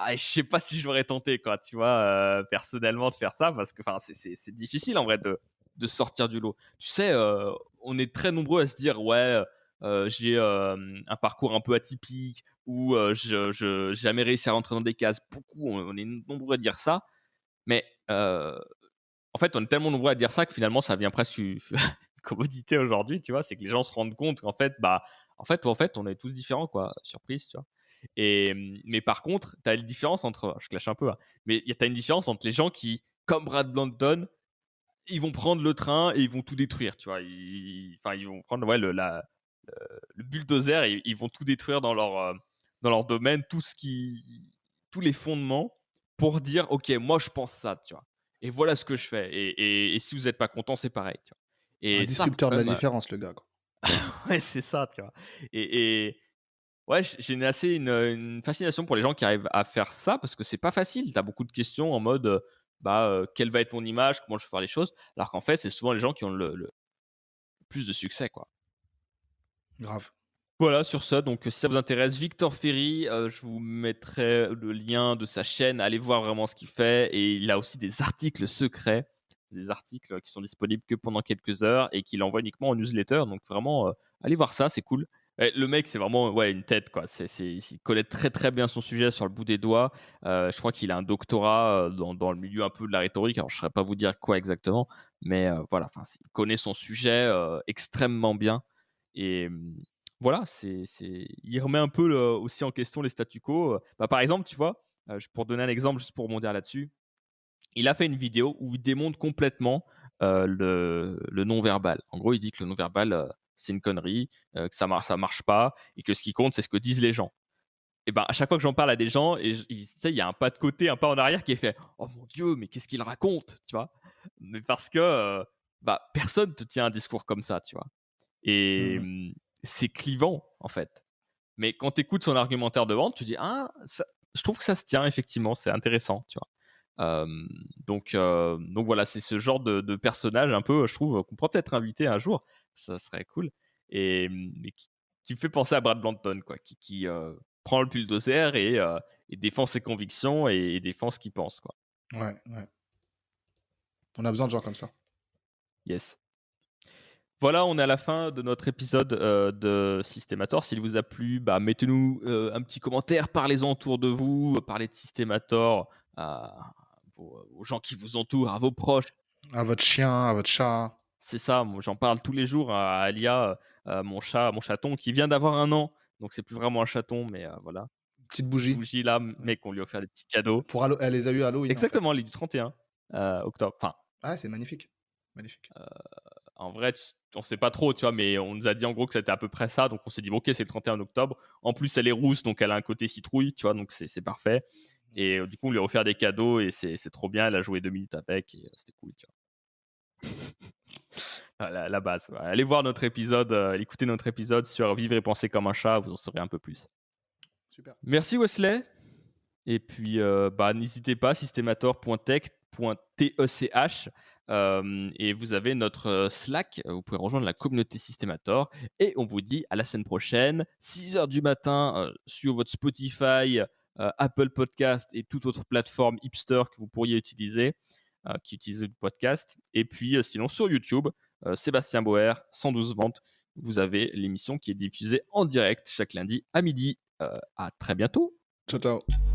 Je sais pas si j'aurais tenté, quoi, tu vois, personnellement de faire ça parce que, enfin, c'est difficile en vrai de sortir du lot. Tu sais, on est très nombreux à se dire: «Ouais, j'ai, un parcours un peu atypique» ou j'ai jamais réussi à rentrer dans des cases». Beaucoup, on est nombreux à dire ça, mais en fait, on est tellement nombreux à dire ça que finalement, ça vient presque une commodité aujourd'hui, tu vois? C'est que les gens se rendent compte qu'en fait, en fait, on est tous différents, quoi. Surprise, tu vois? Et mais par contre, tu as une différence entre je clash un peu, hein, mais tu as une différence entre les gens qui, comme Brad Blanton, ils vont prendre le train et ils vont tout détruire, tu vois? Ils vont prendre, ouais, le bulldozer et ils vont tout détruire dans leur domaine, tous les fondements pour dire: «OK, moi je pense ça», tu vois? Et voilà ce que je fais et si vous êtes pas content, c'est pareil, tu vois? Un Et ça, faut disrupteur de quand la même, différence, le gars, quoi. ouais, c'est ça, tu vois? Et ouais, j'ai une fascination pour les gens qui arrivent à faire ça parce que c'est pas facile. Tu as beaucoup de questions en mode, quelle va être mon image? Comment je vais faire les choses? Alors qu'en fait, c'est souvent les gens qui ont le plus de succès, quoi. Grave. Voilà, sur ça, donc si ça vous intéresse, Victor Ferry, je vous mettrai le lien de sa chaîne. Allez voir vraiment ce qu'il fait et il a aussi des articles secrets, des articles qui sont disponibles que pendant quelques heures et qu'il envoie uniquement en newsletter. Donc vraiment, allez voir ça, c'est cool. Le mec, c'est vraiment une tête, quoi. Il connaît très très bien son sujet sur le bout des doigts. Je crois qu'il a un doctorat dans le milieu un peu de la rhétorique. Alors, je ne saurais pas vous dire quoi exactement, mais voilà, il connaît son sujet extrêmement bien. Et voilà, il remet un peu aussi en question les statu quo. Par exemple, tu vois, pour donner un exemple, juste pour rebondir là-dessus, il a fait une vidéo où il démonte complètement le non-verbal. En gros, il dit que le non-verbal, c'est une connerie, que ça marche pas, et que ce qui compte, c'est ce que disent les gens. Et ben, à chaque fois que j'en parle à des gens, tu sais, il y a un pas de côté, un pas en arrière qui est fait. Oh mon Dieu, mais qu'est-ce qu'il raconte, tu vois? Mais parce que personne te tient un discours comme ça, tu vois. Et Mhm. c'est clivant, en fait. Mais quand tu écoutes son argumentaire de vente, tu dis ah, je trouve que ça se tient effectivement, c'est intéressant, tu vois. Donc voilà, c'est ce genre de personnage un peu, je trouve, qu'on pourrait peut-être inviter un jour, ça serait cool, mais qui me fait penser à Brad Blanton, quoi, qui prend le bulldozer et défend ses convictions et défend ce qu'il pense, quoi. Ouais, ouais. On a besoin de gens comme ça. Yes. Voilà, on est à la fin de notre épisode de Systemator. S'il vous a plu, mettez-nous un petit commentaire, parlez-en autour de vous, parlez de Systemator aux gens qui vous entourent, à vos proches. À votre chien, à votre chat. C'est ça, moi j'en parle tous les jours à Alia, mon chaton qui vient d'avoir 1 an. Donc c'est plus vraiment un chaton, mais voilà. Petite Petite bougie. bougie là, Ouais. mec, on lui a offert des petits cadeaux. Elle les a eu à Halloween, en Exactement, fait. elle est du 31 octobre. Enfin, Ah, c'est magnifique. Magnifique. en vrai, on sait pas trop, tu vois, mais on nous a dit en gros que c'était à peu près ça. Donc on s'est dit, bon, ok, c'est le 31 octobre. En plus, elle est rousse, donc elle a un côté citrouille, tu vois, donc c'est parfait. Et du coup, on lui a offert des cadeaux et c'est trop bien. Elle a joué 2 minutes avec et c'était cool, tu vois. La base. Ouais. Allez voir notre épisode, écoutez notre épisode sur Vivre et penser comme un chat, vous en saurez un peu plus. Super. Merci Wesley. Et puis, n'hésitez pas, systemator.tech, et vous avez notre Slack. Vous pouvez rejoindre la communauté Systemator. Et on vous dit à la semaine prochaine, 6h du matin, sur votre Spotify, Apple Podcast et toute autre plateforme hipster que vous pourriez utiliser, qui utilise le podcast. Et puis, sinon, sur YouTube, Sébastien Boer, 112 ventes. Vous avez l'émission qui est diffusée en direct chaque lundi à midi. À très bientôt. Ciao, ciao.